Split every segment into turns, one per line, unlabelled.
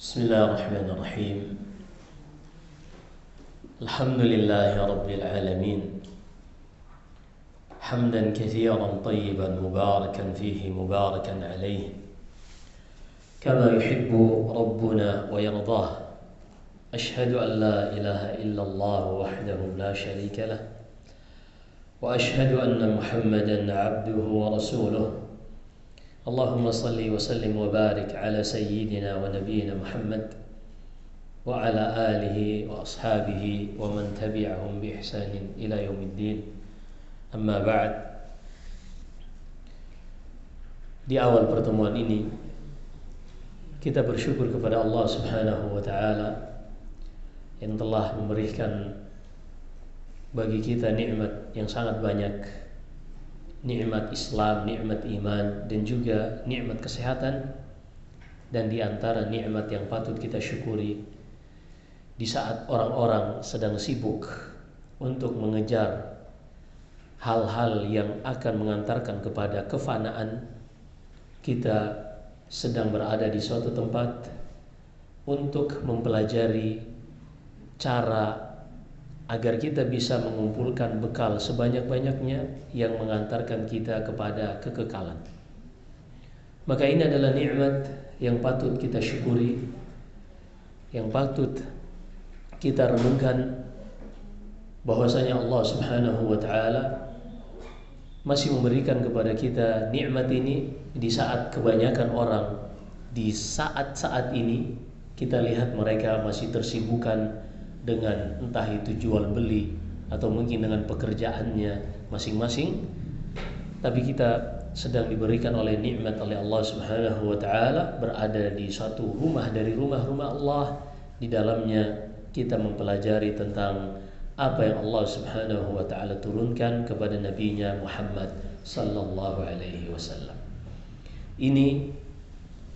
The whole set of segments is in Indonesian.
بسم الله الرحمن الرحيم. الحمد لله رب العالمين، حمدا كثيرا طيبا مباركا فيه مباركا عليه كما يحب ربنا ويرضاه. أشهد أن لا إله إلا الله وحده لا شريك له، وأشهد أن محمدا عبده ورسوله. اللهم صل وسلم وبارك على سيدنا ونبينا محمد وعلى آله وأصحابه ومن تبعهم بإحسان إلى يوم الدين. Amma ba'd. Di awal pertemuan ini kita bersyukur kepada Allah Subhanahu wa taala yang telah memberikan bagi kita nikmat yang sangat banyak. Nikmat Islam, nikmat iman, dan juga nikmat kesehatan. Dan di antara nikmat yang patut kita syukuri di saat orang-orang sedang sibuk untuk mengejar hal-hal yang akan mengantarkan kepada kefanaan, kita sedang berada di suatu tempat untuk mempelajari cara agar kita bisa mengumpulkan bekal sebanyak-banyaknya yang mengantarkan kita kepada kekekalan. Maka ini adalah nikmat yang patut kita syukuri, yang patut kita renungkan, bahwasanya Allah Subhanahu wa taala masih memberikan kepada kita nikmat ini di saat kebanyakan orang di saat-saat ini kita lihat mereka masih tersibukkan dengan entah itu jual beli atau mungkin dengan pekerjaannya masing-masing. Tapi kita sedang diberikan oleh nikmat oleh Allah Subhanahu wa taala berada di satu rumah dari rumah-rumah Allah. Di dalamnya kita mempelajari tentang apa yang Allah Subhanahu wa taala turunkan kepada nabinya Muhammad sallallahu alaihi wasallam. Ini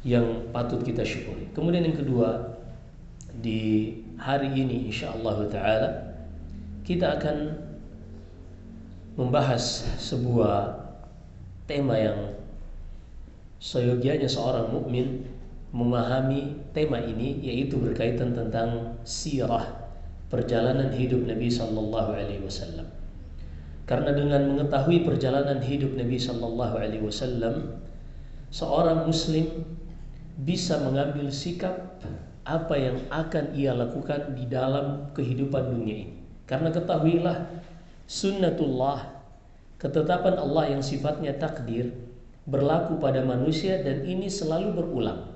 yang patut kita syukuri. Kemudian yang kedua, di hari ini insyaallah taala kita akan membahas sebuah tema yang seyogianya seorang mukmin memahami tema ini, yaitu berkaitan tentang sirah, perjalanan hidup Nabi sallallahu alaihi wasallam. Karena dengan mengetahui perjalanan hidup Nabi sallallahu alaihi wasallam, seorang muslim bisa mengambil sikap apa yang akan ia lakukan di dalam kehidupan dunia ini. Karena ketahuilah, sunnatullah, ketetapan Allah yang sifatnya takdir, berlaku pada manusia dan ini selalu berulang.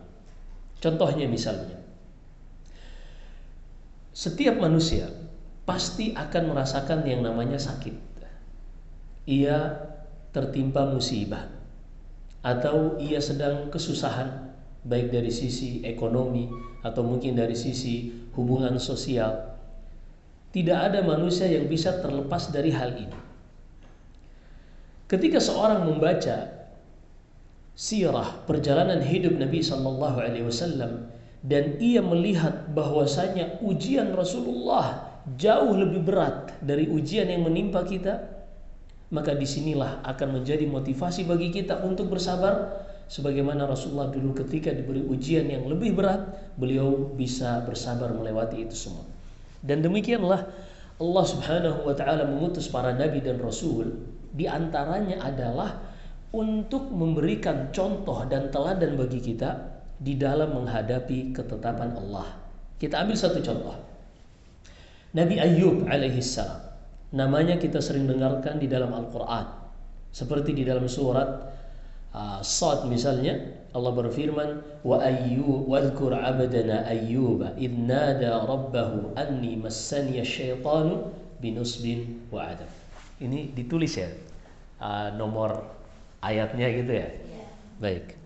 Contohnya misalnya, setiap manusia pasti akan merasakan yang namanya sakit. Ia tertimpa musibah atau ia sedang kesusahan, baik dari sisi ekonomi atau mungkin dari sisi hubungan sosial. Tidak ada manusia yang bisa terlepas dari hal ini. Ketika seorang membaca sirah, perjalanan hidup Nabi sallallahu alaihi wasallam, dan ia melihat bahwasanya ujian Rasulullah jauh lebih berat dari ujian yang menimpa kita, maka disinilah akan menjadi motivasi bagi kita untuk bersabar. Sebagaimana Rasulullah dulu ketika diberi ujian yang lebih berat, beliau bisa bersabar melewati itu semua. Dan demikianlah Allah Subhanahu wa taala mengutus para nabi dan rasul, di antaranya adalah untuk memberikan contoh dan teladan bagi kita di dalam menghadapi ketetapan Allah. Kita ambil satu contoh. Nabi Ayyub alaihissalam, namanya kita sering dengarkan di dalam Al-Quran, seperti di dalam surat Sad misalnya, Allah berfirman, wa wadhkur abdana ayyuba idh nada rabbahu anni massani asyaitanu binusbin wa adab. Ini ditulis ya, nomor ayatnya gitu ya. Baik.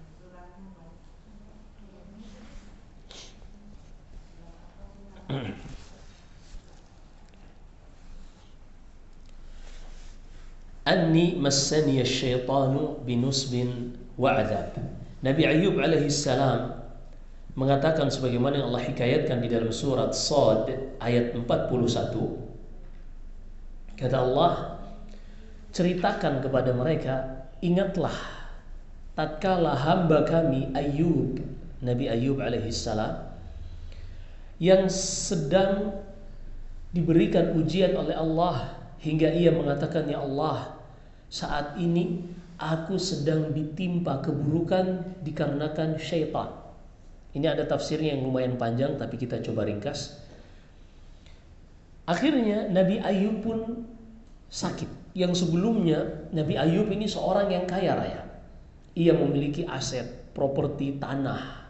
Anni massani asyaitanu binusbin wa adab. Nabi Ayyub alaihi salam mengatakan sebagaimana yang Allah hikayatkan di dalam surat Sad ayat 41. Kata Allah, ceritakan kepada mereka, ingatlah tatkala hamba kami Ayyub, Nabi Ayyub alaihi salam yang sedang diberikan ujian oleh Allah hingga ia mengatakan, ya Allah, saat ini aku sedang ditimpa keburukan dikarenakan syaitan. Ini ada tafsirnya yang lumayan panjang, tapi kita coba ringkas. Akhirnya Nabi Ayub pun sakit. Yang sebelumnya Nabi Ayub ini seorang yang kaya raya. Ia memiliki aset, properti tanah.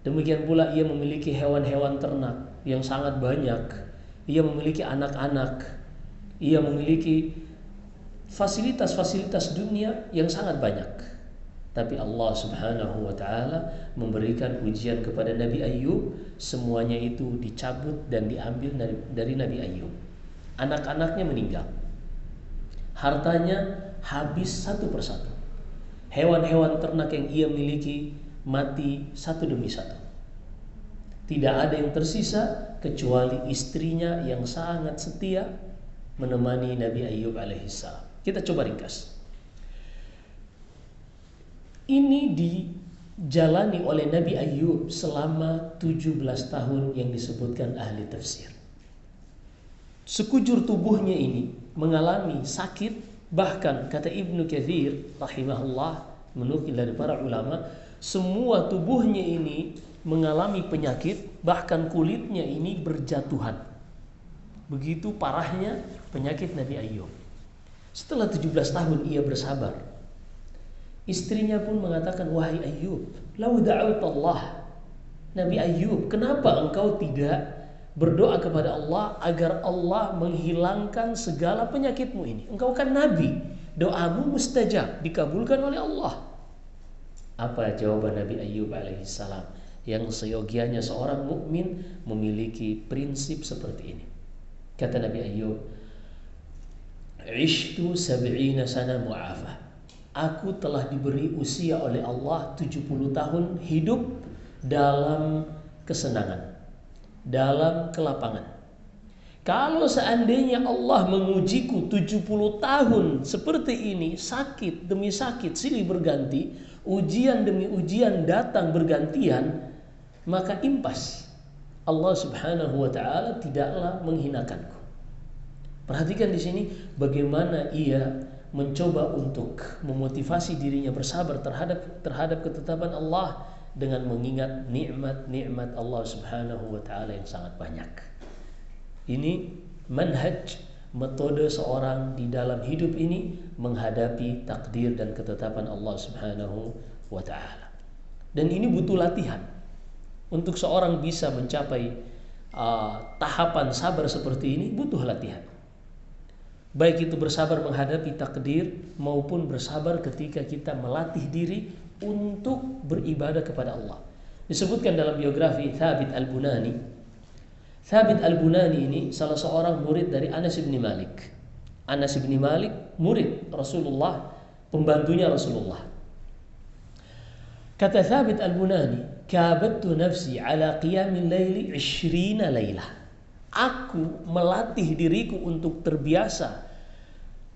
Demikian pula ia memiliki hewan-hewan ternak yang sangat banyak. Ia memiliki anak-anak. Ia memiliki fasilitas-fasilitas dunia yang sangat banyak. Tapi Allah Subhanahu wa ta'ala memberikan ujian kepada Nabi Ayub. Semuanya itu dicabut dan diambil dari Nabi Ayub. Anak-anaknya meninggal. Hartanya habis satu persatu. Hewan-hewan ternak yang ia miliki mati satu demi satu. Tidak ada yang tersisa kecuali istrinya yang sangat setia menemani Nabi Ayub alaihissalam. Kita coba ringkas. Ini dijalani oleh Nabi Ayub selama 17 tahun yang disebutkan ahli tafsir. Sekujur tubuhnya ini mengalami sakit, bahkan kata Ibnu Katsir rahimahullah menukil dari para ulama, semua tubuhnya ini mengalami penyakit, bahkan kulitnya ini berjatuhan. Begitu parahnya penyakit Nabi Ayub. Setelah 17 tahun ia bersabar. Istrinya pun mengatakan, wahai Ayub, lau da'awt Allah. Nabi Ayub, kenapa engkau tidak berdoa kepada Allah agar Allah menghilangkan segala penyakitmu ini? Engkau kan Nabi, doamu mustajab, dikabulkan oleh Allah. Apa jawaban Nabi Ayub alaihissalam? Yang seyogianya seorang mukmin memiliki prinsip seperti ini. Kata Nabi Ayub, "Ishtu 70 sana mu'afah." Aku telah diberi usia oleh Allah 70 tahun hidup dalam kesenangan, dalam kelapangan. Kalau seandainya Allah mengujiku 70 tahun seperti ini, sakit demi sakit silih berganti, ujian demi ujian datang bergantian, maka impas. Allah Subhanahu wa ta'ala tidaklah menghinakanku. Perhatikan di sini bagaimana ia mencoba untuk memotivasi dirinya bersabar terhadap ketetapan Allah dengan mengingat nikmat-nikmat Allah Subhanahu wa ta'ala yang sangat banyak. Ini manhaj, metode seorang di dalam hidup ini menghadapi takdir dan ketetapan Allah Subhanahu wa ta'ala. Dan ini butuh latihan. Untuk seorang bisa mencapai tahapan sabar seperti ini butuh latihan. Baik itu bersabar menghadapi takdir maupun bersabar ketika kita melatih diri untuk beribadah kepada Allah. Disebutkan dalam biografi Thabit Al-Bunani. Thabit Al-Bunani ini salah seorang murid dari Anas bin Malik. Anas bin Malik murid Rasulullah, pembantunya Rasulullah. Kata Thabit Al-Bunani, "Kabattu nafsi ala qiyamil laili 20 lailah." Aku melatih diriku untuk terbiasa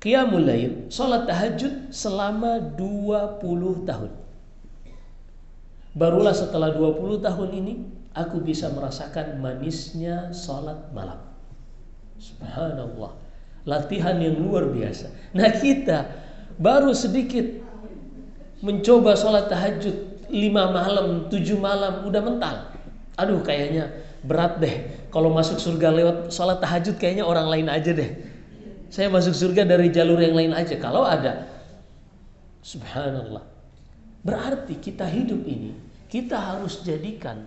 qiyamul lail, salat tahajud selama 20 tahun. Barulah setelah 20 tahun ini aku bisa merasakan manisnya salat malam. Subhanallah, latihan yang luar biasa. Nah, kita baru sedikit mencoba salat tahajud 5 malam, 7 malam udah mental. Aduh, kayaknya berat deh. Kalau masuk surga lewat salat tahajud kayaknya orang lain aja deh. Saya masuk surga dari jalur yang lain aja. Kalau ada, subhanallah. Berarti kita hidup ini, kita harus jadikan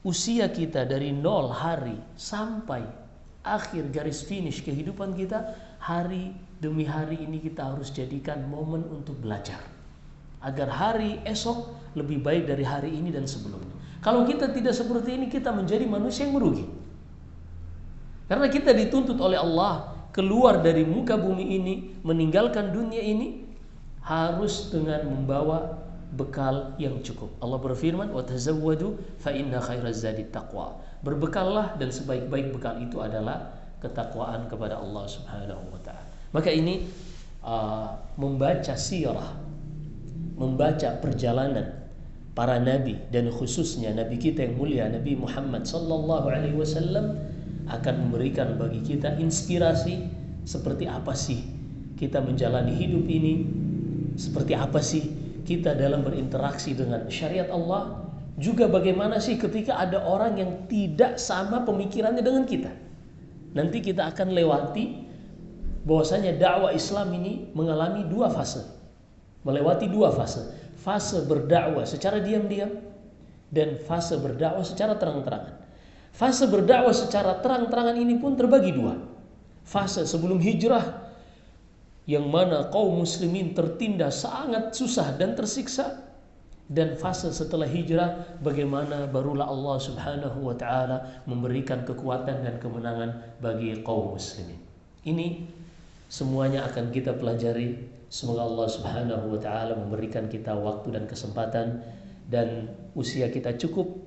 usia kita dari 0 hari sampai akhir garis finish kehidupan kita, hari demi hari ini kita harus jadikan momen untuk belajar. Agar hari esok lebih baik dari hari ini dan sebelumnya. Kalau kita tidak seperti ini, kita menjadi manusia yang merugi. Karena kita dituntut oleh Allah keluar dari muka bumi ini, meninggalkan dunia ini harus dengan membawa bekal yang cukup. Allah berfirman, "Wa tazawwadu fa inna khairaz zadi taqwa." Berbekallah dan sebaik-baik bekal itu adalah ketakwaan kepada Allah Subhanahu wa ta'ala. Maka ini membaca sirah, membaca perjalanan para nabi dan khususnya nabi kita yang mulia Nabi Muhammad sallallahu alaihi wasallam akan memberikan bagi kita inspirasi seperti apa sih kita menjalani hidup ini, seperti apa sih kita dalam berinteraksi dengan syariat Allah, juga bagaimana sih ketika ada orang yang tidak sama pemikirannya dengan kita. Nanti kita akan lewati bahwasanya dakwah Islam ini mengalami dua fase. Melewati dua fase. Fase berdakwah secara diam-diam dan fase berdakwah secara terang-terangan. Fase berdakwah secara terang-terangan ini pun terbagi dua. Fase sebelum hijrah yang mana kaum muslimin tertindas sangat susah dan tersiksa, dan fase setelah hijrah bagaimana barulah Allah Subhanahu wa taala memberikan kekuatan dan kemenangan bagi kaum muslimin. Ini semuanya akan kita pelajari. Semoga Allah Subhanahu wa taala memberikan kita waktu dan kesempatan dan usia kita cukup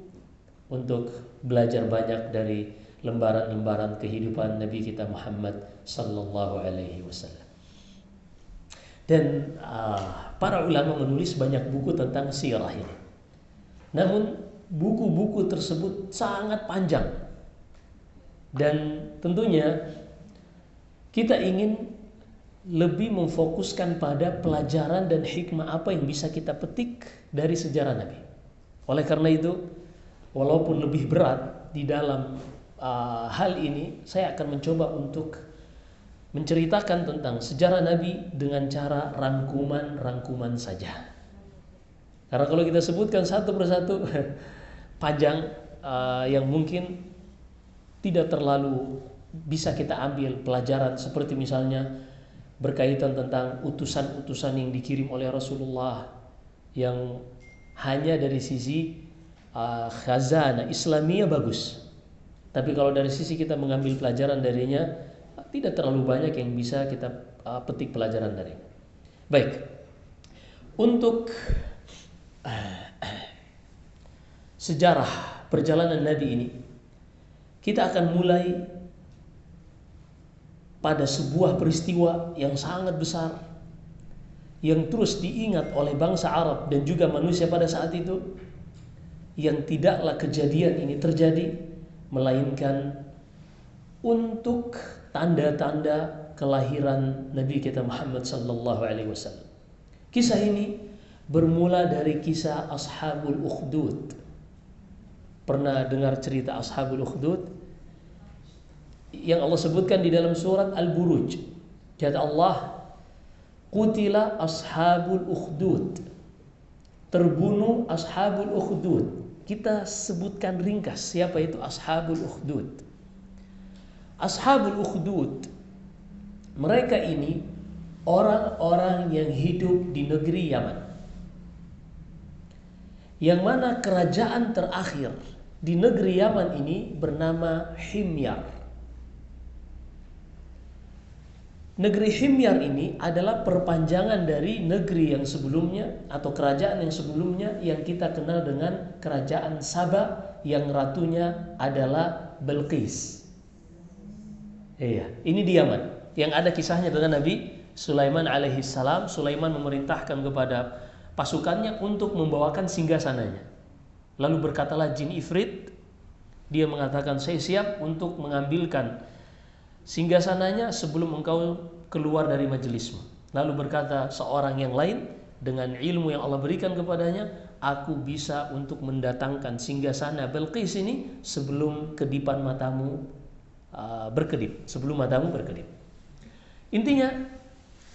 untuk belajar banyak dari lembaran-lembaran kehidupan Nabi kita Muhammad sallallahu alaihi wasallam. Dan para ulama menulis banyak buku tentang sirah ini. Namun buku-buku tersebut sangat panjang. Dan tentunya kita ingin lebih memfokuskan pada pelajaran dan hikmah apa yang bisa kita petik dari sejarah Nabi. Oleh karena itu, walaupun lebih berat di dalam hal ini, saya akan mencoba untuk menceritakan tentang sejarah Nabi dengan cara rangkuman-rangkuman saja. Karena kalau kita sebutkan satu persatu panjang, yang mungkin tidak terlalu bisa kita ambil pelajaran, seperti misalnya berkaitan tentang utusan-utusan yang dikirim oleh Rasulullah yang hanya dari sisi khazanah Islamiyah bagus. Tapi kalau dari sisi kita mengambil pelajaran darinya, tidak terlalu banyak yang bisa kita petik pelajaran dari. Baik, untuk sejarah perjalanan Nabi ini, kita akan mulai pada sebuah peristiwa yang sangat besar yang terus diingat oleh bangsa Arab dan juga manusia pada saat itu, yang tidaklah kejadian ini terjadi melainkan untuk tanda-tanda kelahiran Nabi kita Muhammad sallallahu alaihi wasallam. Kisah ini bermula dari kisah Ashabul Ukhdud. Pernah dengar cerita Ashabul Ukhdud? Yang Allah sebutkan di dalam surat Al-Buruj. Kata Allah, qutila ashabul ukhdud. Terbunuh ashabul ukhdud. Kita sebutkan ringkas siapa itu ashabul ukhdud. Ashabul ukhdud, mereka ini orang-orang yang hidup di negeri Yaman, yang mana kerajaan terakhir di negeri Yaman ini bernama Himyar. Negeri Himyar ini adalah perpanjangan dari negeri yang sebelumnya atau kerajaan yang sebelumnya yang kita kenal dengan kerajaan Saba yang ratunya adalah Bilqis. Iya, ini di Yaman yang ada kisahnya dengan Nabi Sulaiman alaihi salam. Sulaiman memerintahkan kepada pasukannya untuk membawakan singgasananya. Lalu berkatalah jin Ifrit, dia mengatakan, saya siap untuk mengambilkan singgasananya sebelum engkau keluar dari majelismu. Lalu berkata seorang yang lain, dengan ilmu yang Allah berikan kepadanya, aku bisa untuk mendatangkan singgasana Bilqis ini sebelum kedipan matamu berkedip, sebelum matamu berkedip. Intinya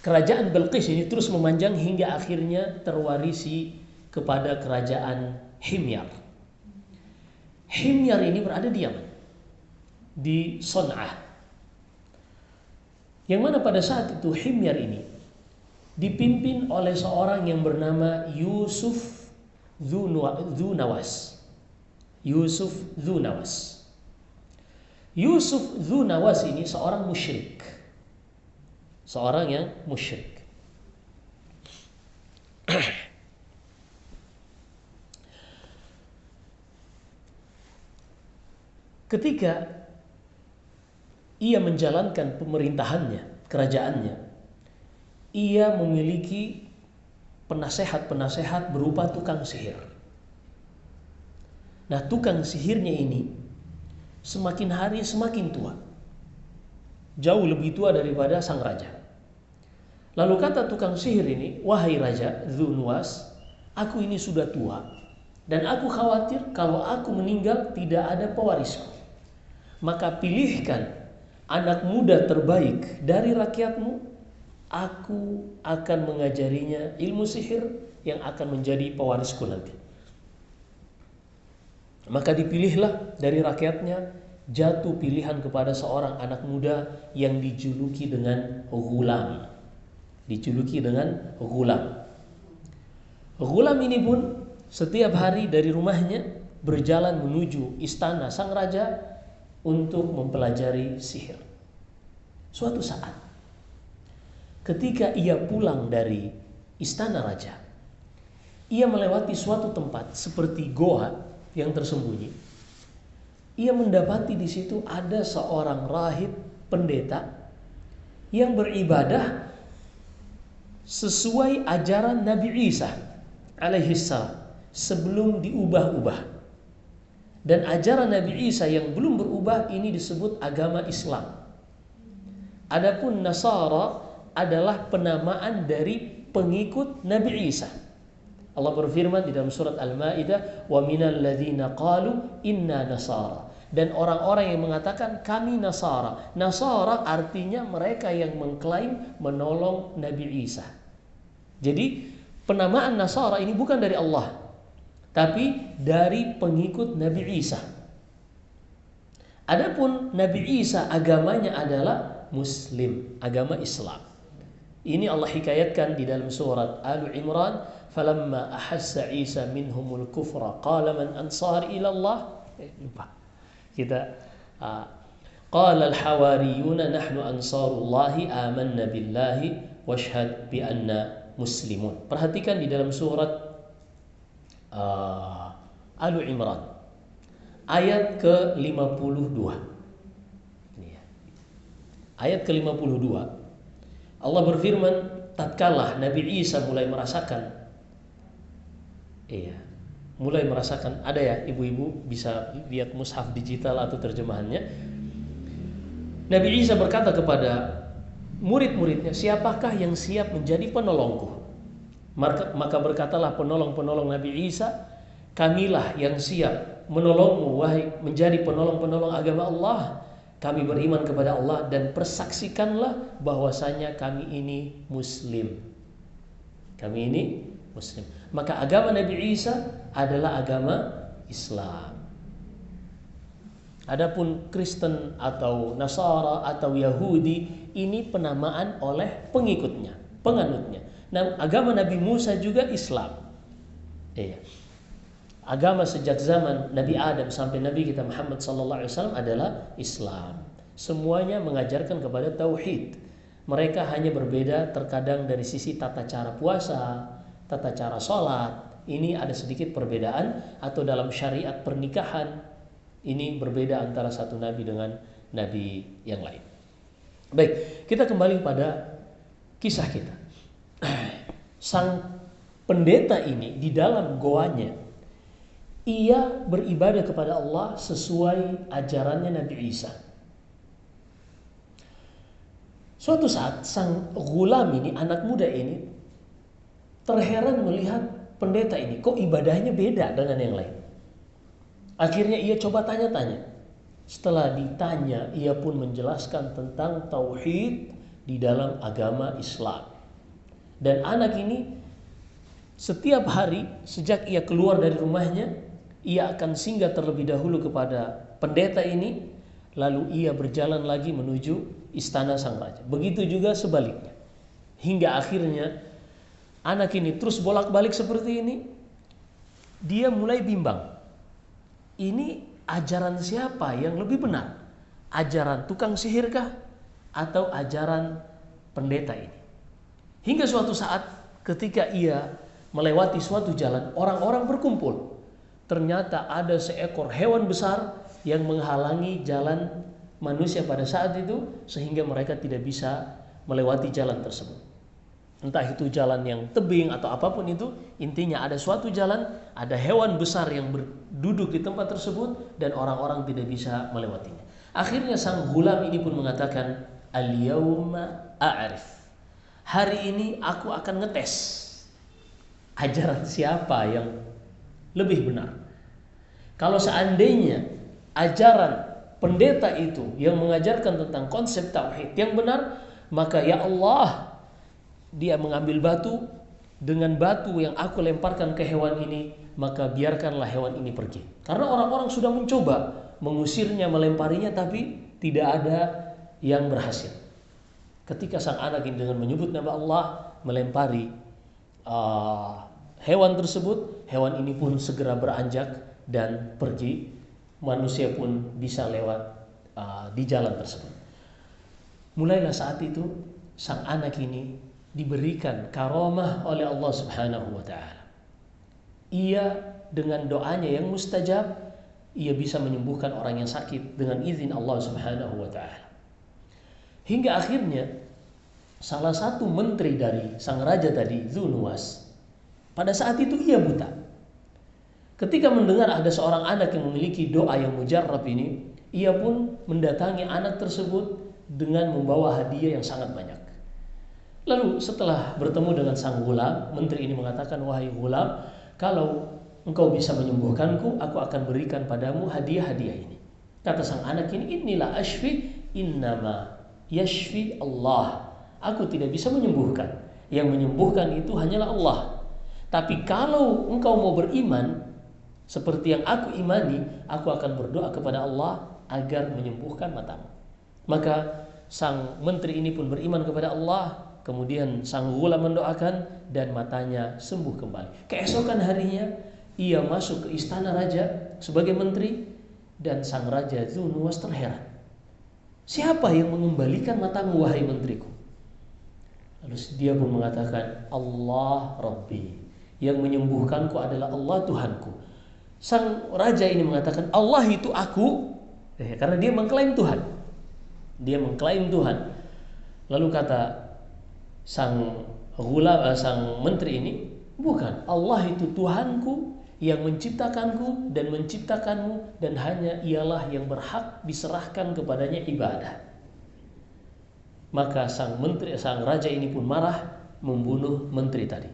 kerajaan Bilqis ini terus memanjang hingga akhirnya terwarisi kepada kerajaan Himyar. Himyar ini berada di Yaman, di Son'ah. Yang mana pada saat itu Himyar ini dipimpin oleh seorang yang bernama Yusuf Dzunawas. Yusuf Dzunawas. Yusuf Dzunawas ini seorang musyrik. Seorang yang musyrik. Ketika ia menjalankan pemerintahannya, kerajaannya, ia memiliki penasehat-penasehat berupa tukang sihir. Nah, tukang sihirnya ini semakin hari semakin tua. Jauh lebih tua daripada sang raja. Lalu kata tukang sihir ini, "Wahai Raja Dzunwas, aku ini sudah tua dan aku khawatir kalau aku meninggal tidak ada pewarisku. Maka pilihkan anak muda terbaik dari rakyatmu, aku akan mengajarinya ilmu sihir yang akan menjadi pewarisku nanti." Maka dipilihlah dari rakyatnya, jatuh pilihan kepada seorang anak muda yang dijuluki dengan Ghulam. Ghulam ini pun setiap hari dari rumahnya berjalan menuju istana sang raja untuk mempelajari sihir. Suatu saat, ketika ia pulang dari istana raja, ia melewati suatu tempat seperti goa yang tersembunyi. Ia mendapati di situ ada seorang rahib pendeta yang beribadah sesuai ajaran Nabi Isa alaihissalam sebelum diubah-ubah. Dan ajaran Nabi Isa yang belum berubah ini disebut agama Islam. Adapun Nasara adalah penamaan dari pengikut Nabi Isa. Allah berfirman di dalam surat Al-Maidah, "Wa minal ladzina qalu inna nasara." Dan orang-orang yang mengatakan kami Nasara. Nasara artinya mereka yang mengklaim menolong Nabi Isa. Jadi penamaan Nasara ini bukan dari Allah, tapi dari pengikut Nabi Isa. Adapun Nabi Isa agamanya adalah Muslim, agama Islam. Ini Allah hikayatkan di dalam surat Al-Imran, "Falamma ahassa Isa minhumul kufra qala man ansar ila Allah." Lupa. Kita qala al-hawariyuna nahnu ansarullahi amanna billahi washhad bi anna muslimun. Perhatikan di dalam surat Al-Imran ayat ke-52. Ayat ke-52 Allah berfirman, tatkala Nabi Isa mulai merasakan, ada ya ibu-ibu bisa lihat mushaf digital atau terjemahannya. Nabi Isa berkata kepada murid-muridnya, "Siapakah yang siap menjadi penolongku?" Maka berkatalah penolong-penolong Nabi Isa, "Kamilah yang siap menolongmu wahai menjadi penolong-penolong agama Allah. Kami beriman kepada Allah dan persaksikanlah bahwasanya kami ini Muslim." Kami ini Muslim. Maka agama Nabi Isa adalah agama Islam. Adapun Kristen atau Nasara atau Yahudi ini penamaan oleh pengikutnya, penganutnya. Nah, agama Nabi Musa juga Islam. Agama sejak zaman Nabi Adam sampai Nabi kita Muhammad SAW adalah Islam. Semuanya mengajarkan kepada tauhid. Mereka hanya berbeda terkadang dari sisi tata cara puasa, tata cara sholat. Ini ada sedikit perbedaan, atau dalam syariat pernikahan ini berbeda antara satu nabi dengan nabi yang lain. Baik, kita kembali pada kisah kita. Sang pendeta ini di dalam goanya, ia beribadah kepada Allah sesuai ajarannya Nabi Isa. Suatu saat sang ghulam ini, anak muda ini, terheran melihat pendeta ini, kok ibadahnya beda dengan yang lain. Akhirnya ia coba tanya-tanya. Setelah ditanya, ia pun menjelaskan tentang tauhid di dalam agama Islam. Dan anak ini setiap hari sejak ia keluar dari rumahnya, ia akan singgah terlebih dahulu kepada pendeta ini, lalu ia berjalan lagi menuju istana sang raja. Begitu juga sebaliknya. Hingga akhirnya anak ini terus bolak-balik seperti ini. Dia mulai bimbang. Ini ajaran siapa yang lebih benar? Ajaran tukang sihirkah atau ajaran pendeta ini? Hingga suatu saat ketika ia melewati suatu jalan, orang-orang berkumpul. Ternyata ada seekor hewan besar yang menghalangi jalan manusia pada saat itu, sehingga mereka tidak bisa melewati jalan tersebut. entah itu jalan yang tebing atau apapun itu, intinya ada suatu jalan, ada hewan besar yang duduk di tempat tersebut dan orang-orang tidak bisa melewatinya. Akhirnya sang gulam ini pun mengatakan, al-yawma a'rif. Hari ini aku akan ngetes ajaran siapa yang lebih benar. Kalau seandainya ajaran pendeta itu yang mengajarkan tentang konsep tauhid yang benar, maka ya Allah, dia mengambil batu, dengan batu yang aku lemparkan ke hewan ini, maka biarkanlah hewan ini pergi. Karena orang-orang sudah mencoba mengusirnya, melemparinya, tapi tidak ada yang berhasil. Ketika sang anak ini dengan menyebut nama Allah melempari hewan tersebut, hewan ini pun segera beranjak dan pergi. Manusia pun bisa lewat di jalan tersebut. Mulailah saat itu sang anak ini diberikan karamah oleh Allah Subhanahu wa taala. Ia dengan doanya yang mustajab, ia bisa menyembuhkan orang yang sakit dengan izin Allah Subhanahu wa taala. Hingga akhirnya salah satu menteri dari sang raja tadi, Dzunuwas, pada saat itu ia buta. Ketika mendengar ada seorang anak yang memiliki doa yang mujarrab ini, ia pun mendatangi anak tersebut dengan membawa hadiah yang sangat banyak. Lalu setelah bertemu dengan sang gulam, menteri ini mengatakan, wahai gulam, kalau engkau bisa menyembuhkanku, aku akan berikan padamu hadiah-hadiah ini. Kata sang anak ini, inilah ashfi, innama yashfi Allah. Aku tidak bisa menyembuhkan. Yang menyembuhkan itu hanyalah Allah. Tapi kalau engkau mau beriman seperti yang aku imani, aku akan berdoa kepada Allah agar menyembuhkan matamu. Maka sang menteri ini pun beriman kepada Allah. Kemudian sang gulam mendoakan dan matanya sembuh kembali. Keesokan harinya ia masuk ke istana raja sebagai menteri, dan sang raja Dzunuwas terheran. Siapa yang mengembalikan matamu wahai menteriku? Lalu dia pun mengatakan, Allah Rabbi, yang menyembuhkanku adalah Allah Tuhanku. Sang raja ini mengatakan, Allah itu aku, karena dia mengklaim Tuhan. Dia mengklaim Tuhan. Lalu kata sang menteri ini, bukan, Allah itu Tuhanku yang menciptakanku dan menciptakanmu, dan hanya ialah yang berhak diserahkan kepadanya ibadah. Maka sang raja ini pun marah, membunuh menteri tadi.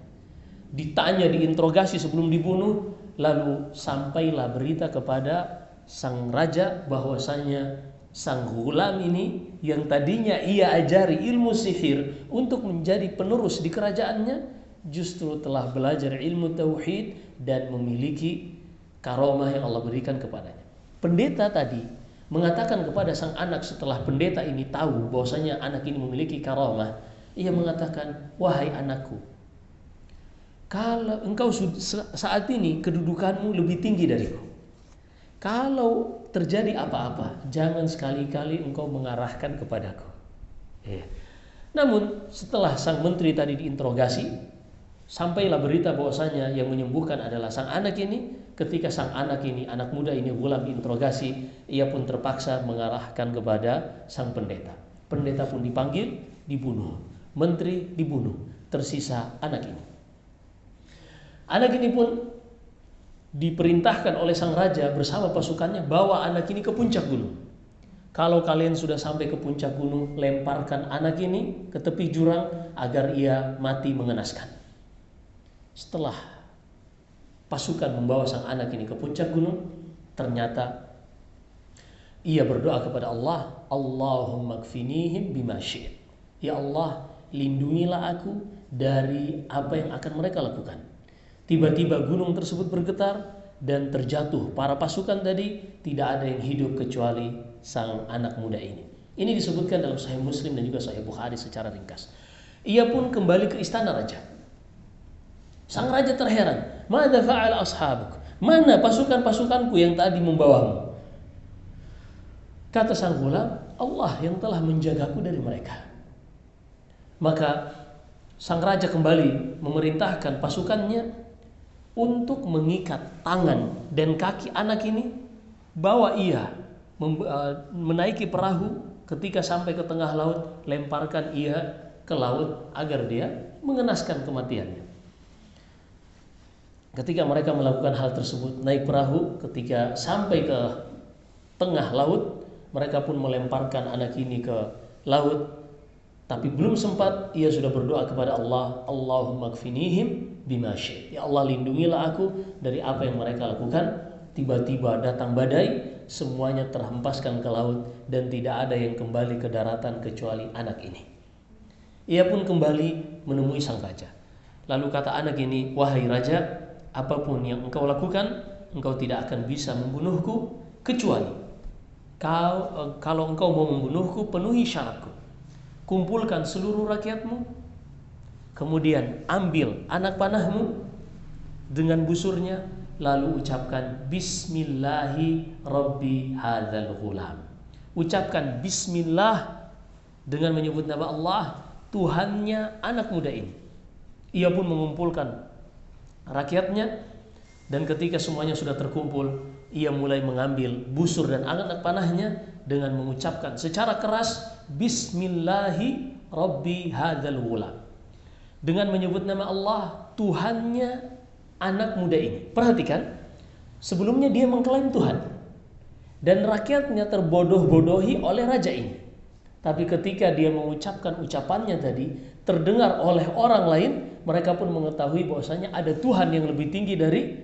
Ditanya, diinterogasi sebelum dibunuh, lalu sampailah berita kepada sang raja bahwasanya sang gulam ini yang tadinya ia ajari ilmu sihir untuk menjadi penerus di kerajaannya, justru telah belajar ilmu tauhid dan memiliki karamah yang Allah berikan kepadanya. Pendeta tadi mengatakan kepada sang anak setelah pendeta ini tahu bahwasanya anak ini memiliki karamah, ia mengatakan, wahai anakku, kalau engkau saat ini kedudukanmu lebih tinggi dariku, kalau terjadi apa-apa, jangan sekali-kali engkau mengarahkan kepadaku. Namun setelah sang menteri tadi diinterogasi, sampailah berita bahwasanya yang menyembuhkan adalah sang anak ini. Ketika sang anak ini, anak muda ini gulam diinterogasi, ia pun terpaksa mengarahkan kepada sang pendeta. Pendeta pun dipanggil, dibunuh. Menteri dibunuh, tersisa anak ini. Anak ini pun diperintahkan oleh sang raja bersama pasukannya, bawa anak ini ke puncak gunung. Kalau kalian sudah sampai ke puncak gunung, lemparkan anak ini ke tepi jurang agar ia mati mengenaskan. Setelah pasukan membawa sang anak ini ke puncak gunung, ternyata ia berdoa kepada Allah, Allahumma kfinihim bima syi'it. Ya Allah, lindungilah aku dari apa yang akan mereka lakukan. Tiba-tiba gunung tersebut bergetar dan terjatuh. Para pasukan tadi tidak ada yang hidup kecuali sang anak muda ini. Ini disebutkan dalam Sahih Muslim dan juga Sahih Bukhari secara ringkas. Ia pun kembali ke istana raja. Sang raja terheran. Mada fa'ala ashabuk? Mana pasukan-pasukanku yang tadi membawamu? Kata sang gulam, Allah yang telah menjagaku dari mereka. Maka sang raja kembali memerintahkan pasukannya untuk mengikat tangan dan kaki anak ini, bawa ia menaiki perahu. Ketika sampai ke tengah laut, lemparkan ia ke laut agar dia mengenaskan kematiannya. Ketika mereka melakukan hal tersebut, naik perahu, ketika sampai ke tengah laut, mereka pun melemparkan anak ini ke laut. Tapi belum sempat, ia sudah berdoa kepada Allah, Allahumma kfinihim bima syi'ta. Ya Allah, lindungilah aku dari apa yang mereka lakukan. Tiba-tiba datang badai, semuanya terhempaskan ke laut dan tidak ada yang kembali ke daratan kecuali anak ini. Ia pun kembali menemui sang raja. Lalu kata anak ini, wahai raja, apapun yang engkau lakukan, engkau tidak akan bisa membunuhku kecuali kalau engkau mau membunuhku, penuhi syaratku. Kumpulkan seluruh rakyatmu, kemudian ambil anak panahmu dengan busurnya, lalu ucapkan Bismillahi Rabbi hadzal ghulam. Ucapkan Bismillah dengan menyebut nama Allah, Tuhannya anak muda ini. Ia pun mengumpulkan rakyatnya, dan ketika semuanya sudah terkumpul, ia mulai mengambil busur dan anak panahnya dengan mengucapkan secara keras Bismillahi Rabbi hadzal ghulam, dengan menyebut nama Allah, Tuhannya anak muda ini. Perhatikan, sebelumnya dia mengklaim Tuhan dan rakyatnya terbodoh-bodohi oleh raja ini. Tapi ketika dia mengucapkan ucapannya tadi terdengar oleh orang lain, mereka pun mengetahui bahwasanya ada Tuhan yang lebih tinggi dari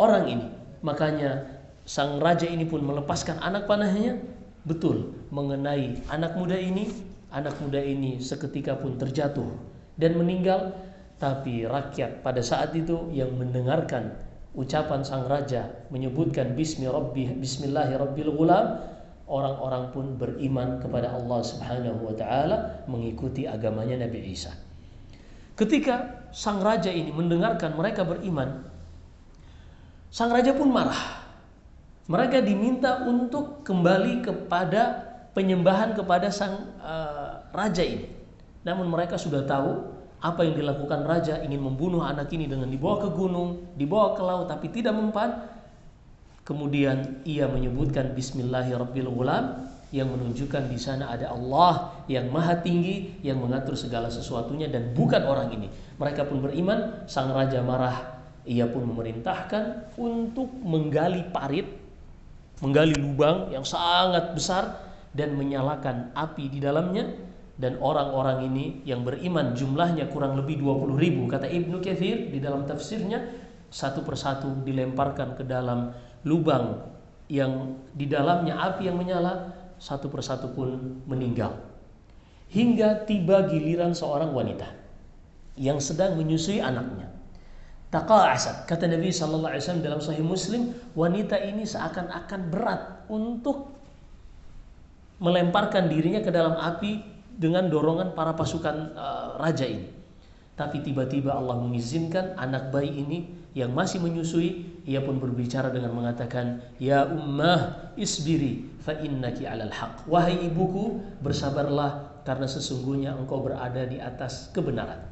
orang ini. Makanya sang raja ini pun melepaskan anak panahnya, betul mengenai anak muda ini. Anak muda ini seketika pun terjatuh dan meninggal. Tapi rakyat pada saat itu yang mendengarkan ucapan sang raja menyebutkan Bismillahirabbil ghulam, orang-orang pun beriman kepada Allah Subhanahu wa taala, mengikuti agamanya Nabi Isa. Ketika sang raja ini mendengarkan mereka beriman, sang raja pun marah. Mereka diminta untuk kembali kepada penyembahan kepada sang raja ini. Namun mereka sudah tahu apa yang dilakukan raja, ingin membunuh anak ini dengan dibawa ke gunung, dibawa ke laut, tapi tidak mempan. Kemudian ia menyebutkan Bismillahirabbil ghulam, yang menunjukkan di sana ada Allah yang maha tinggi, yang mengatur segala sesuatunya dan bukan orang ini. Mereka pun beriman. Sang raja marah. Ia pun memerintahkan untuk menggali parit, menggali lubang yang sangat besar dan menyalakan api di dalamnya. Dan orang-orang ini yang beriman jumlahnya kurang lebih 20.000, kata Ibnu Katsir di dalam tafsirnya, satu persatu dilemparkan ke dalam lubang yang di dalamnya api yang menyala, satu persatu pun meninggal. Hingga tiba giliran seorang wanita yang sedang menyusui anaknya. Taqa'asat, kata Nabi sallallahu alaihi wasallam dalam Sahih Muslim, wanita ini seakan-akan berat untuk melemparkan dirinya ke dalam api dengan dorongan para pasukan raja ini. Tapi tiba-tiba Allah mengizinkan anak bayi ini yang masih menyusui, ia pun berbicara dengan mengatakan, Ya ummah isbiri fa innaki alal haq. Wahai ibuku, bersabarlah karena sesungguhnya engkau berada di atas kebenaran.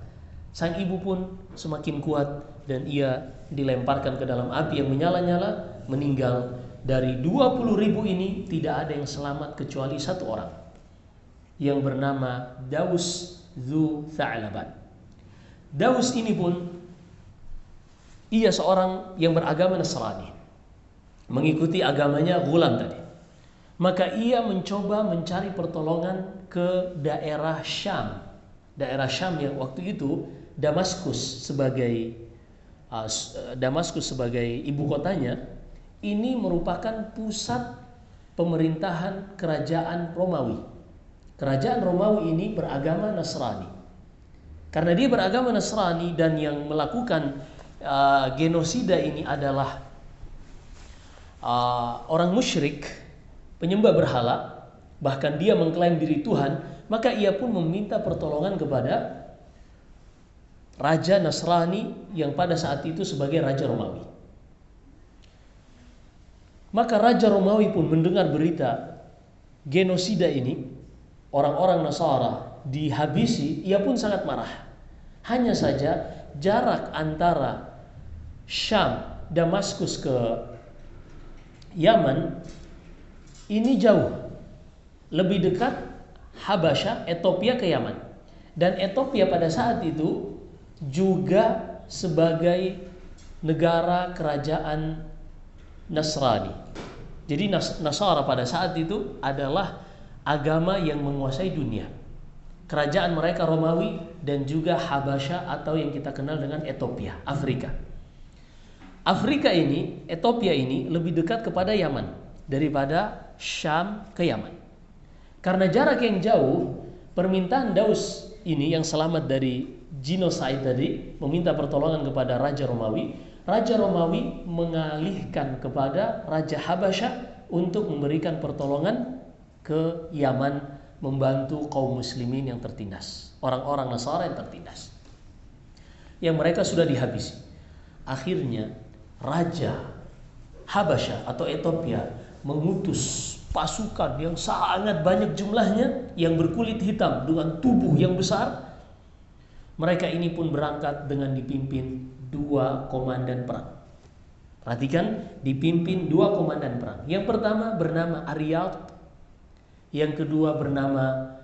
Sang ibu pun semakin kuat dan ia dilemparkan ke dalam api yang menyala-nyala, meninggal. Dari 20.000 ini tidak ada yang selamat kecuali satu orang yang bernama Daus Dzu Tha'laban. Daus ini pun ia seorang yang beragama Nasrani, mengikuti agamanya Ghulam tadi. Maka ia mencoba mencari pertolongan ke daerah Syam. Daerah Syam yang waktu itu Damaskus sebagai ibu kotanya, ini merupakan pusat pemerintahan kerajaan Romawi. Kerajaan Romawi ini beragama Nasrani. Karena dia beragama Nasrani dan yang melakukan genosida ini adalah orang musyrik, penyembah berhala, bahkan dia mengklaim diri Tuhan, maka ia pun meminta pertolongan kepada raja Nasrani yang pada saat itu sebagai raja Romawi. Maka raja Romawi pun mendengar berita genosida ini, orang-orang Nasara dihabisi, ia pun sangat marah. Hanya saja jarak antara Syam, Damaskus ke Yaman ini jauh. Lebih dekat Habasyah, Ethiopia ke Yaman. Dan Ethiopia pada saat itu juga sebagai negara kerajaan Nasrani. Jadi Nasara pada saat itu adalah agama yang menguasai dunia. Kerajaan mereka Romawi dan juga Habasya atau yang kita kenal dengan Ethiopia, Afrika. Afrika ini, Ethiopia ini lebih dekat kepada Yaman daripada Syam ke Yaman. Karena jarak yang jauh, permintaan Daus ini yang selamat dari genocide tadi meminta pertolongan kepada Raja Romawi. Raja Romawi mengalihkan kepada Raja Habasya untuk memberikan pertolongan ke Yaman, membantu kaum muslimin yang tertindas, orang-orang Nasara yang tertindas, yang mereka sudah dihabisi. Akhirnya Raja Habasya atau Ethiopia mengutus pasukan yang sangat banyak jumlahnya, yang berkulit hitam dengan tubuh yang besar. Mereka ini pun berangkat dengan dipimpin 2 komandan perang. Perhatikan, dipimpin 2 komandan perang. Yang pertama bernama Aryad, yang kedua bernama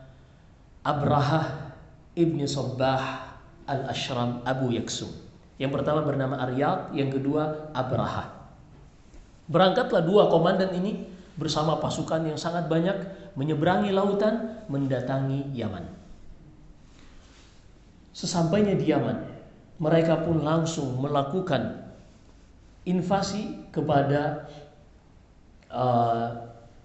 Abrahah ibn Sabbah al-Ashram Abu Yaksum. Yang pertama bernama Aryad, yang kedua Abrahah. Berangkatlah 2 komandan ini bersama pasukan yang sangat banyak menyeberangi lautan mendatangi Yaman. Sesampainya di Yaman, mereka pun langsung melakukan invasi kepada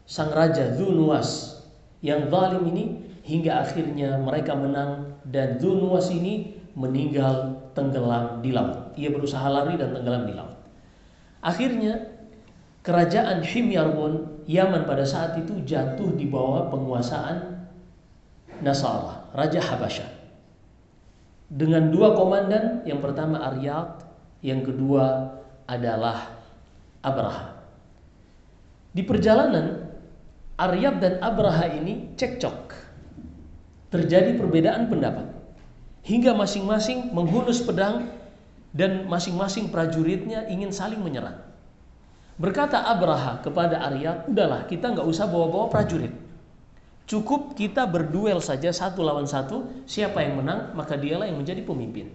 sang raja Dzunnuwas yang zalim ini, hingga akhirnya mereka menang dan Dzunnuwas ini meninggal tenggelam di laut. Ia berusaha lari dan tenggelam di laut. Akhirnya kerajaan Himyar pun, Yaman pada saat itu jatuh di bawah penguasaan Nasara, Raja Habasya, dengan 2 komandan, yang pertama Aryad, yang kedua adalah Abraha. Di perjalanan Aryad dan Abraha ini cekcok, terjadi perbedaan pendapat, hingga masing-masing menghunus pedang dan masing-masing prajuritnya ingin saling menyerang. Berkata Abraha kepada Aryad, udahlah, kita nggak usah bawa-bawa prajurit, cukup kita berduel saja 1 lawan 1, siapa yang menang maka dialah yang menjadi pemimpin.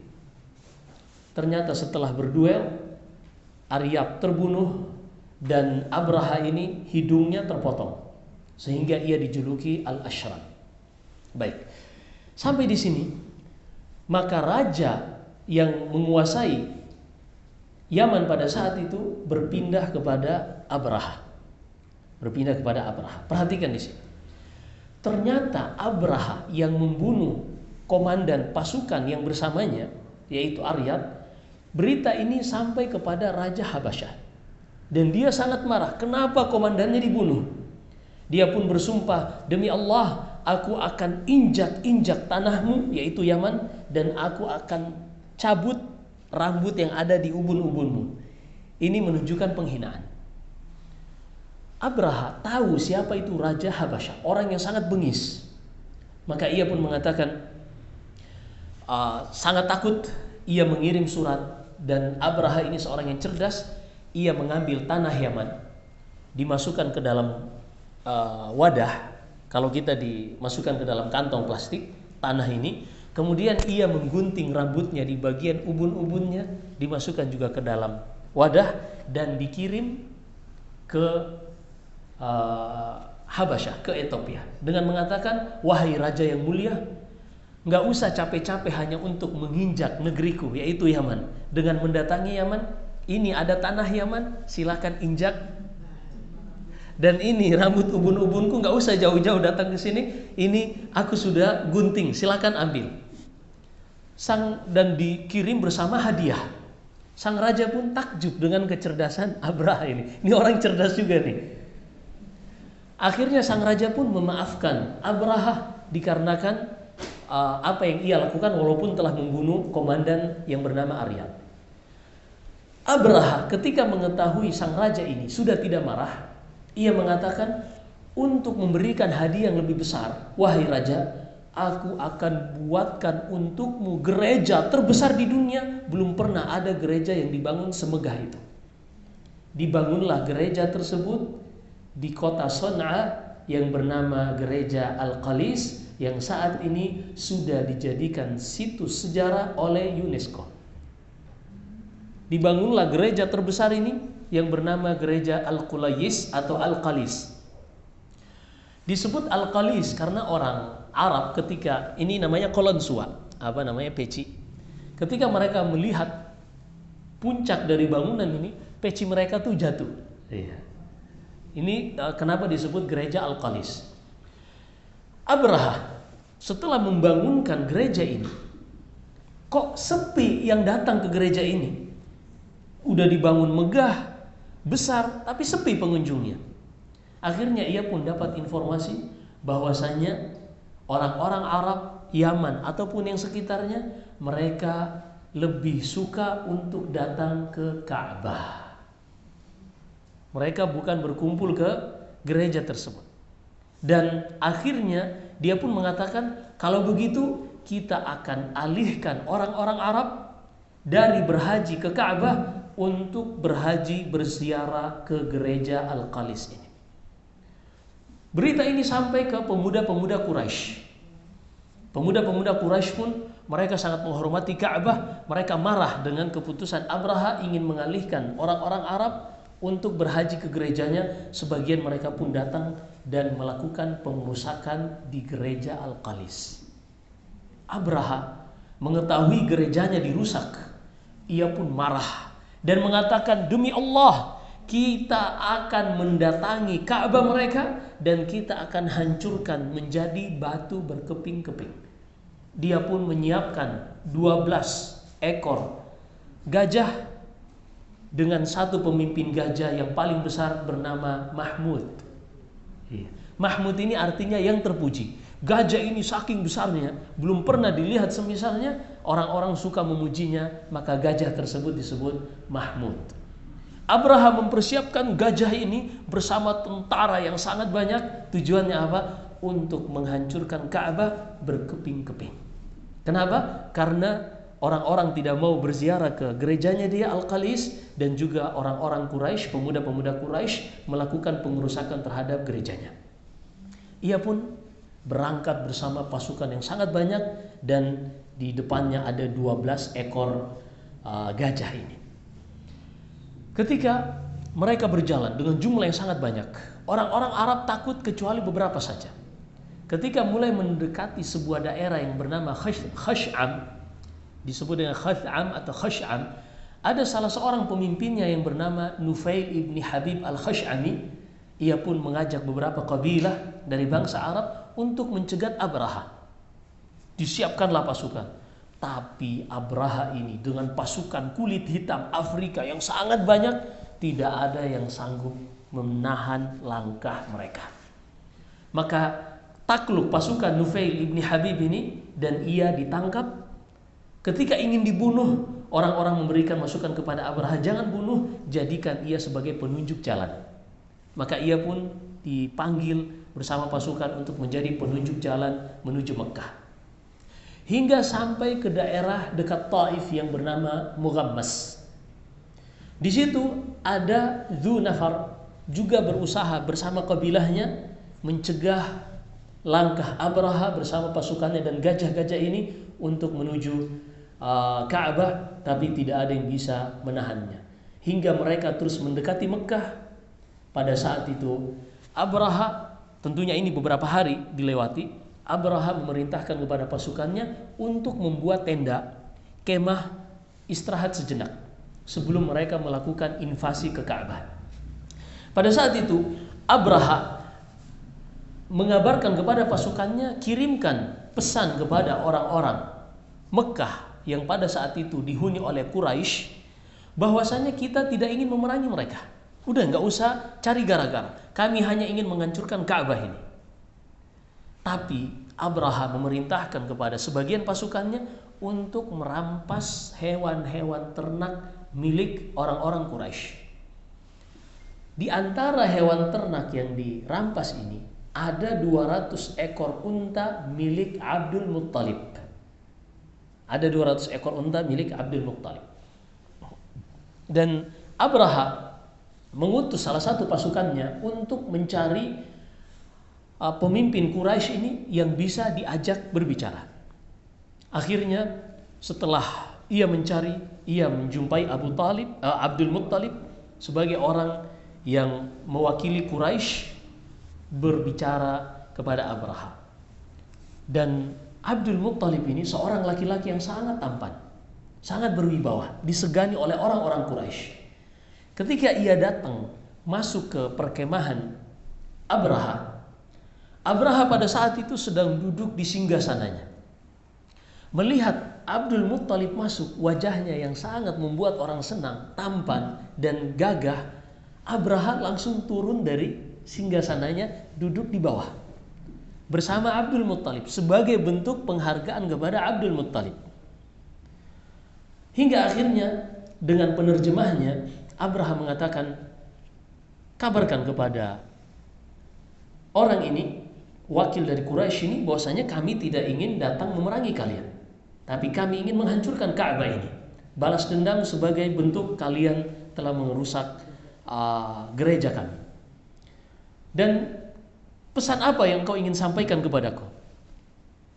Ternyata setelah berduel, Aryad terbunuh dan Abraha ini hidungnya terpotong, sehingga ia dijuluki Al-Ashram. Baik, sampai di sini maka raja yang menguasai Yaman pada saat itu berpindah kepada Abraha. Perhatikan di sini. Ternyata Abraha yang membunuh komandan pasukan yang bersamanya, yaitu Aryad, berita ini sampai kepada Raja Habasya. Dan dia sangat marah, kenapa komandannya dibunuh? Dia pun bersumpah, demi Allah, aku akan injak-injak tanahmu, yaitu Yaman, dan aku akan cabut rambut yang ada di ubun-ubunmu. Ini menunjukkan penghinaan. Abraha tahu siapa itu Raja Habasya, orang yang sangat bengis. Maka ia pun mengatakan, sangat takut. Ia mengirim surat, dan Abraha ini seorang yang cerdas. Ia mengambil tanah Yaman, dimasukkan ke dalam wadah. Kalau kita dimasukkan ke dalam kantong plastik tanah ini, kemudian ia menggunting rambutnya di bagian ubun-ubunnya, dimasukkan juga ke dalam wadah dan dikirim ke Habasya, ke Ethiopia, dengan mengatakan, wahai raja yang mulia, nggak usah capek-capek hanya untuk menginjak negeriku, yaitu Yaman, dengan mendatangi Yaman. Ini ada tanah Yaman, silakan injak. Dan ini rambut ubun-ubunku, nggak usah jauh-jauh datang ke sini. Ini aku sudah gunting, silakan ambil. Dan dikirim bersama hadiah. Sang raja pun takjub dengan kecerdasan Abraha ini. Ini orang cerdas juga nih. Akhirnya sang raja pun memaafkan Abraha dikarenakan apa yang ia lakukan, walaupun telah membunuh komandan yang bernama Aryad. Abraha ketika mengetahui sang raja ini sudah tidak marah, ia mengatakan, untuk memberikan hadiah yang lebih besar, wahai raja, aku akan buatkan untukmu gereja terbesar di dunia. Belum pernah ada gereja yang dibangun semegah itu. Dibangunlah gereja tersebut di kota Son'a, yang bernama Gereja Al-Qalis yang saat ini sudah dijadikan situs sejarah oleh UNESCO. Dibangunlah gereja terbesar ini yang bernama Gereja Al-Qulays atau Al-Qalis. Disebut Al-Qalis karena orang Arab ketika ini namanya kolonsua, peci. Ketika mereka melihat puncak dari bangunan ini, peci mereka tuh jatuh. Iya. Ini kenapa disebut Gereja Al-Qalis. Abraha setelah membangunkan gereja ini, kok sepi yang datang ke gereja ini? Udah dibangun megah, besar, tapi sepi pengunjungnya. Akhirnya ia pun dapat informasi bahwasanya orang-orang Arab, Yaman ataupun yang sekitarnya, mereka lebih suka untuk datang ke Ka'bah. Mereka bukan berkumpul ke gereja tersebut. Dan akhirnya dia pun mengatakan, kalau begitu kita akan alihkan orang-orang Arab dari berhaji ke Ka'bah untuk berhaji berziarah ke gereja Al-Qalis ini. Berita ini sampai ke pemuda-pemuda Quraisy. Pemuda-pemuda Quraisy pun mereka sangat menghormati Ka'bah. Mereka marah dengan keputusan Abraha ingin mengalihkan orang-orang Arab untuk berhaji ke gerejanya. Sebagian mereka pun datang dan melakukan pengerusakan di gereja Al-Qalis. Abraha mengetahui gerejanya dirusak, ia pun marah dan mengatakan, demi Allah, kita akan mendatangi Ka'bah mereka dan kita akan hancurkan menjadi batu berkeping-keping. Dia pun menyiapkan 12 ekor gajah dengan satu pemimpin gajah yang paling besar bernama Mahmud. Mahmud ini artinya yang terpuji. Gajah ini saking besarnya, belum pernah dilihat semisalnya. Orang-orang suka memujinya, maka gajah tersebut disebut Mahmud. Abraham mempersiapkan gajah ini bersama tentara yang sangat banyak. Tujuannya apa? Untuk menghancurkan Ka'bah berkeping-keping. Kenapa? Karena orang-orang tidak mau berziarah ke gerejanya dia Al-Qalis, dan juga orang-orang Quraisy, pemuda-pemuda Quraisy melakukan pengerusakan terhadap gerejanya. Ia pun berangkat bersama pasukan yang sangat banyak dan di depannya ada 12 ekor gajah ini. Ketika mereka berjalan dengan jumlah yang sangat banyak, orang-orang Arab takut kecuali beberapa saja. Ketika mulai mendekati sebuah daerah yang bernama Khash'am, disebut dengan Khash'am atau Khash'am, ada salah seorang pemimpinnya yang bernama Nufail ibni Habib al-Khash'ami. Ia pun mengajak beberapa kabilah dari bangsa Arab untuk mencegat Abraha. Disiapkanlah pasukan. Tapi Abraha ini dengan pasukan kulit hitam Afrika yang sangat banyak, tidak ada yang sanggup menahan langkah mereka. Maka takluk pasukan Nufail ibni Habib ini dan ia ditangkap. Ketika ingin dibunuh, orang-orang memberikan masukan kepada Abraha, jangan bunuh, jadikan ia sebagai penunjuk jalan. Maka ia pun dipanggil bersama pasukan untuk menjadi penunjuk jalan menuju Mekah. Hingga sampai ke daerah dekat Taif yang bernama Mughammas. Di situ ada Dzu Nafar juga berusaha bersama kabilahnya mencegah langkah Abraha bersama pasukannya dan gajah-gajah ini untuk menuju Ka'bah, tapi tidak ada yang bisa menahannya. Hingga mereka terus mendekati Mekah. Pada saat itu Abraha, tentunya ini beberapa hari dilewati, Abraha memerintahkan kepada pasukannya untuk membuat tenda, kemah istirahat sejenak sebelum mereka melakukan invasi ke Ka'bah. Pada saat itu Abraha mengabarkan kepada pasukannya, kirimkan pesan kepada orang-orang Mekah yang pada saat itu dihuni oleh Quraisy, bahwasanya kita tidak ingin memerangi mereka. Udah nggak usah cari gara-gara. Kami hanya ingin menghancurkan Ka'bah ini. Tapi Abraha memerintahkan kepada sebagian pasukannya untuk merampas hewan-hewan ternak milik orang-orang Quraisy. Di antara hewan ternak yang dirampas ini ada 200 ekor unta milik Abdul Muttalib. Ada 200 ekor unta milik Abdul Muttalib. Dan Abraha mengutus salah satu pasukannya untuk mencari pemimpin Quraisy ini yang bisa diajak berbicara. Akhirnya setelah ia mencari, ia menjumpai Abdul Muttalib sebagai orang yang mewakili Quraisy berbicara kepada Abraha. Dan Abdul Muttalib ini seorang laki-laki yang sangat tampan, sangat berwibawa, disegani oleh orang-orang Quraisy. Ketika ia datang masuk ke perkemahan Abraha pada saat itu sedang duduk di singgasananya. Melihat Abdul Muttalib masuk, wajahnya yang sangat membuat orang senang, tampan dan gagah, Abraha langsung turun dari singgasananya, duduk di bawah bersama Abdul Muttalib sebagai bentuk penghargaan kepada Abdul Muttalib. Hingga akhirnya dengan penerjemahnya, Abraha mengatakan, kabarkan kepada orang ini, wakil dari Quraisy ini, bahwasanya kami tidak ingin datang memerangi kalian, tapi kami ingin menghancurkan Ka'bah ini. Balas dendam sebagai bentuk kalian telah merusak gereja kami. Dan pesan apa yang kau ingin sampaikan kepadaku?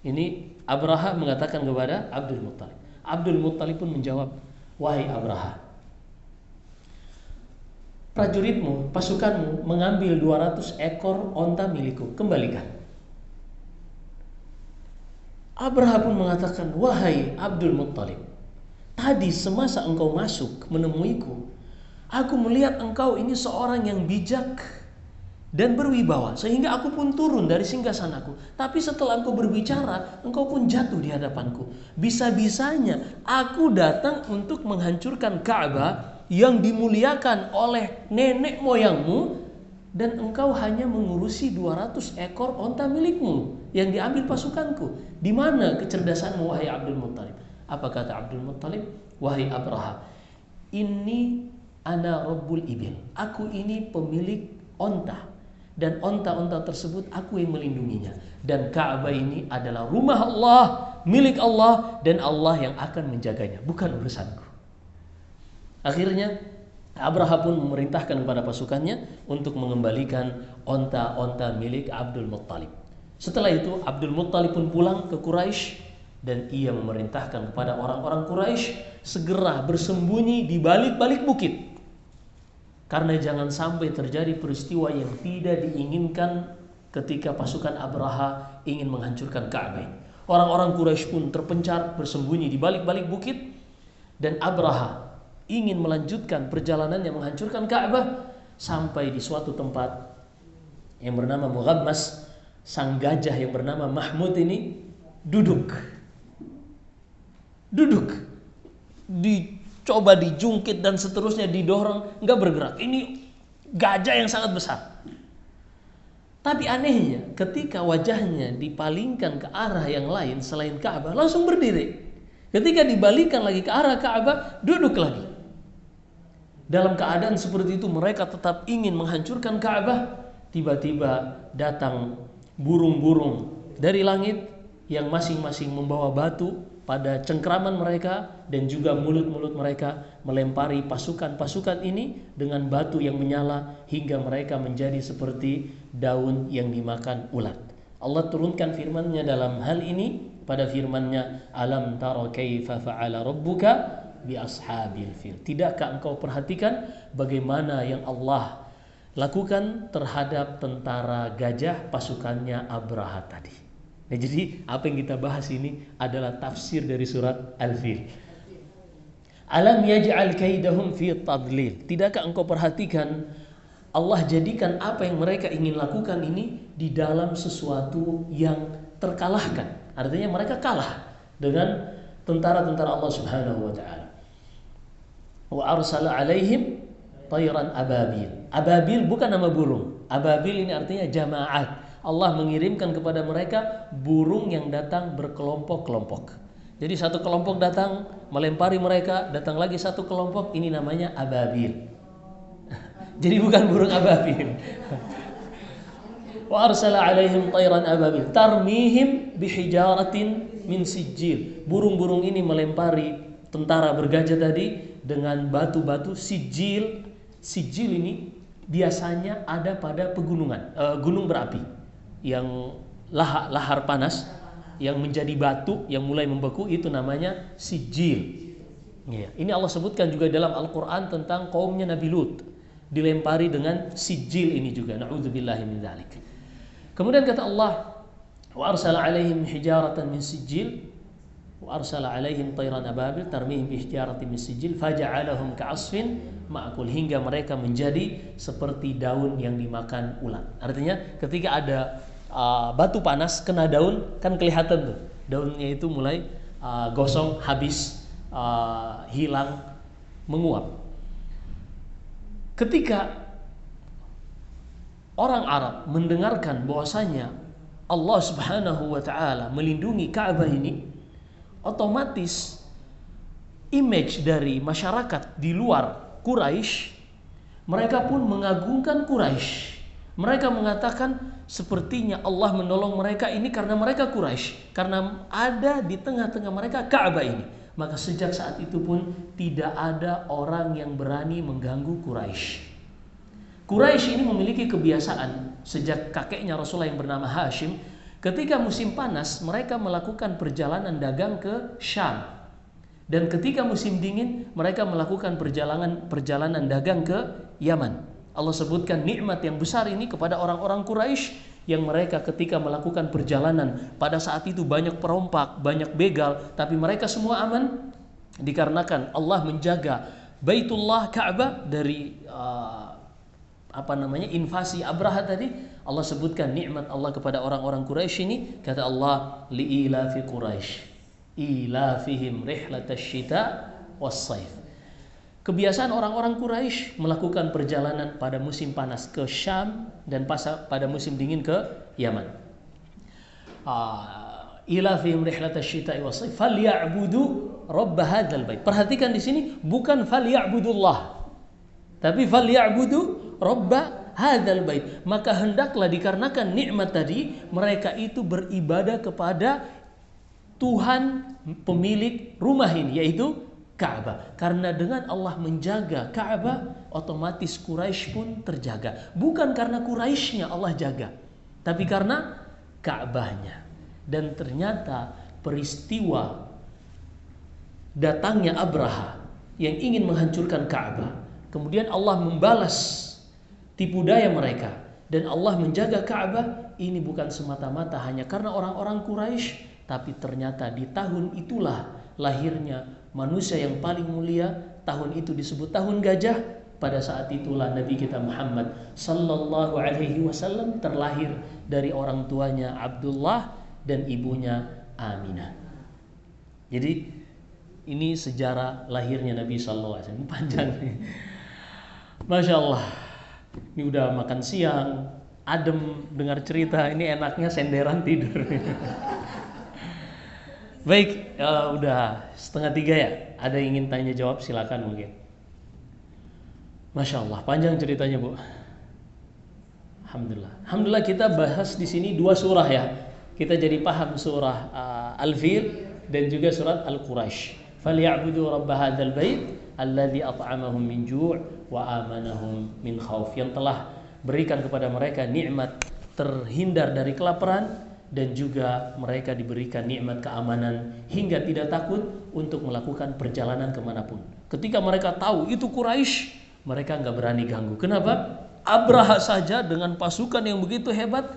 Ini Abraha mengatakan kepada Abdul Muttalib. Abdul Muttalib pun menjawab, wahai Abraha, prajuritmu, pasukanmu mengambil 200 ekor onta milikku, kembalikan. Abraha pun mengatakan, wahai Abdul Muttalib, tadi semasa engkau masuk menemuiku, aku melihat engkau ini seorang yang bijak dan berwibawa, sehingga aku pun turun dari singgasanaku. Tapi setelah engkau berbicara, engkau pun jatuh di hadapanku. Bisa-bisanya aku datang untuk menghancurkan Ka'bah yang dimuliakan oleh nenek moyangmu, dan engkau hanya mengurusi 200 ekor onta milikmu yang diambil pasukanku. Di mana kecerdasanmu, wahai Abdul Muttalib? Apa kata Abdul Muttalib? Wahai Abraha, ini ana rabbul ibil, aku ini pemilik onta, dan onta-onta tersebut aku yang melindunginya, dan Ka'bah ini adalah rumah Allah, milik Allah, dan Allah yang akan menjaganya, bukan urusanku. Akhirnya Abraha pun memerintahkan kepada pasukannya untuk mengembalikan onta-onta milik Abdul Muttalib. Setelah itu Abdul Muttalib pun pulang ke Quraisy, dan ia memerintahkan kepada orang-orang Quraisy segera bersembunyi di balik-balik bukit, karena jangan sampai terjadi peristiwa yang tidak diinginkan ketika pasukan Abraha ingin menghancurkan Ka'bah. Orang-orang Quraisy pun terpencar bersembunyi di balik-balik bukit, dan Abraha ingin melanjutkan perjalanannya menghancurkan Ka'bah sampai di suatu tempat yang bernama Mughammas. Sang gajah yang bernama Mahmud ini duduk, dicoba dijungkit dan seterusnya, didorong, nggak bergerak. Ini gajah yang sangat besar. Tapi anehnya, ketika wajahnya dipalingkan ke arah yang lain selain Ka'bah, langsung berdiri. Ketika dibalikan lagi ke arah Ka'bah, duduk lagi. Dalam keadaan seperti itu, mereka tetap ingin menghancurkan Ka'bah. Tiba-tiba datang burung-burung dari langit yang masing-masing membawa batu pada cengkraman mereka, dan juga mulut-mulut mereka melempari pasukan-pasukan ini dengan batu yang menyala hingga mereka menjadi seperti daun yang dimakan ulat. Allah turunkan firman-Nya dalam hal ini pada firman-Nya, alam tara kaifa fa'ala rabbuka bi ashabil fil. Tidakkah engkau perhatikan bagaimana yang Allah lakukan terhadap tentara gajah pasukannya Abraha tadi? Nah, jadi apa yang kita bahas ini adalah tafsir dari surat Al-Fil. Alam yaj'al kaidahum fi tadlil. Tidakkah engkau perhatikan Allah jadikan apa yang mereka ingin lakukan ini di dalam sesuatu yang terkalahkan. Artinya mereka kalah dengan tentara-tentara Allah Subhanahu wa taala. Wa arsala alaihim tayran ababil. Ababil bukan nama burung. Ababil ini artinya jamaat. Allah mengirimkan kepada mereka burung yang datang berkelompok-kelompok. Jadi satu kelompok datang melempari mereka, datang lagi satu kelompok, ini namanya ababil. Jadi bukan burung ababil. Wa arsala alaihim tayran ababil tarmihim bihijaratin min sijil. Burung-burung ini melempari tentara bergajah tadi dengan batu-batu sijil. Sijil ini biasanya ada pada pegunungan, gunung berapi. yang lahar panas yang menjadi batu yang mulai membeku, itu namanya sijil. Ya, ini Allah sebutkan juga dalam Al-Quran tentang kaumnya Nabi Lut, dilempari dengan sijil ini juga. Na'udzubillahi min dzalik. Kemudian kata Allah, wa arsala alaihim hijaratan min sijil wa arsala alaihim tayran ababil tarmihim bi hijaratin min sijil faja'alahum ka'asfin ma'kul, hingga mereka menjadi seperti daun yang dimakan ulat. Artinya ketika ada batu panas kena daun, kan kelihatan tuh daunnya itu mulai gosong, habis, hilang, menguap. Ketika orang Arab mendengarkan bahwasanya Allah Subhanahu wa taala melindungi Ka'bah ini, otomatis image dari masyarakat di luar Quraisy, mereka pun mengagungkan Quraisy. Mereka mengatakan sepertinya Allah menolong mereka ini karena mereka Quraisy, karena ada di tengah-tengah mereka Ka'bah ini. Maka sejak saat itu pun tidak ada orang yang berani mengganggu Quraisy. Quraisy ini memiliki kebiasaan sejak kakeknya Rasulullah yang bernama Hashim, ketika musim panas mereka melakukan perjalanan dagang ke Syam, dan ketika musim dingin mereka melakukan perjalanan dagang ke Yaman. Allah sebutkan nikmat yang besar ini kepada orang-orang Quraisy, yang mereka ketika melakukan perjalanan pada saat itu banyak perompak, banyak begal, tapi mereka semua aman dikarenakan Allah menjaga Baitullah Ka'bah dari invasi Abraha tadi. Allah sebutkan nikmat Allah kepada orang-orang Quraisy ini. Kata Allah, li'ilafi Quraisy ilafihim rihlatash syita was-saif. Kebiasaan orang-orang Quraisy melakukan perjalanan pada musim panas ke Syam dan pada musim dingin ke Yaman. Ilafihim rihlatash syita'i was-saif falyabudu rabb hadzal bait. Perhatikan di sini bukan falyabudullah, tapi falyabudu rabb hadzal bait. Maka hendaklah dikarenakan nikmat tadi mereka itu beribadah kepada Tuhan pemilik rumah ini, yaitu Ka'bah. Karena dengan Allah menjaga Ka'bah, otomatis Quraisy pun terjaga. Bukan karena Quraisynya Allah jaga, tapi karena Ka'bahnya. Dan ternyata peristiwa datangnya Abraha yang ingin menghancurkan Ka'bah, kemudian Allah membalas tipu daya mereka dan Allah menjaga Ka'bah, ini bukan semata-mata hanya karena orang-orang Quraisy, tapi ternyata di tahun itulah lahirnya manusia yang paling mulia. Tahun itu disebut tahun gajah. Pada saat itulah Nabi kita Muhammad sallallahu alaihi wasallam terlahir dari orang tuanya Abdullah dan ibunya Aminah. Jadi ini sejarah lahirnya Nabi sallallahu alaihi wasallam. Panjang nih. Masya Allah. Ini udah makan siang, adem dengar cerita, ini enaknya senderan tidur. Baik, udah 2:30 ya. Ada yang ingin tanya jawab, silakan mungkin. Masya Allah, panjang ceritanya Bu. Alhamdulillah kita bahas di sini 2 surah ya. Kita jadi paham surah Al-Fil dan juga surat Al-Quraisy. Falyabudu rabb hadzal bait alladzi at'amahum min ju' wa amanahum min khauf. Yang telah berikan kepada mereka nikmat terhindar dari kelaparan, dan juga mereka diberikan nikmat keamanan hingga tidak takut untuk melakukan perjalanan kemanapun. Ketika mereka tahu itu Quraisy, mereka nggak berani ganggu. Kenapa? Abraha saja dengan pasukan yang begitu hebat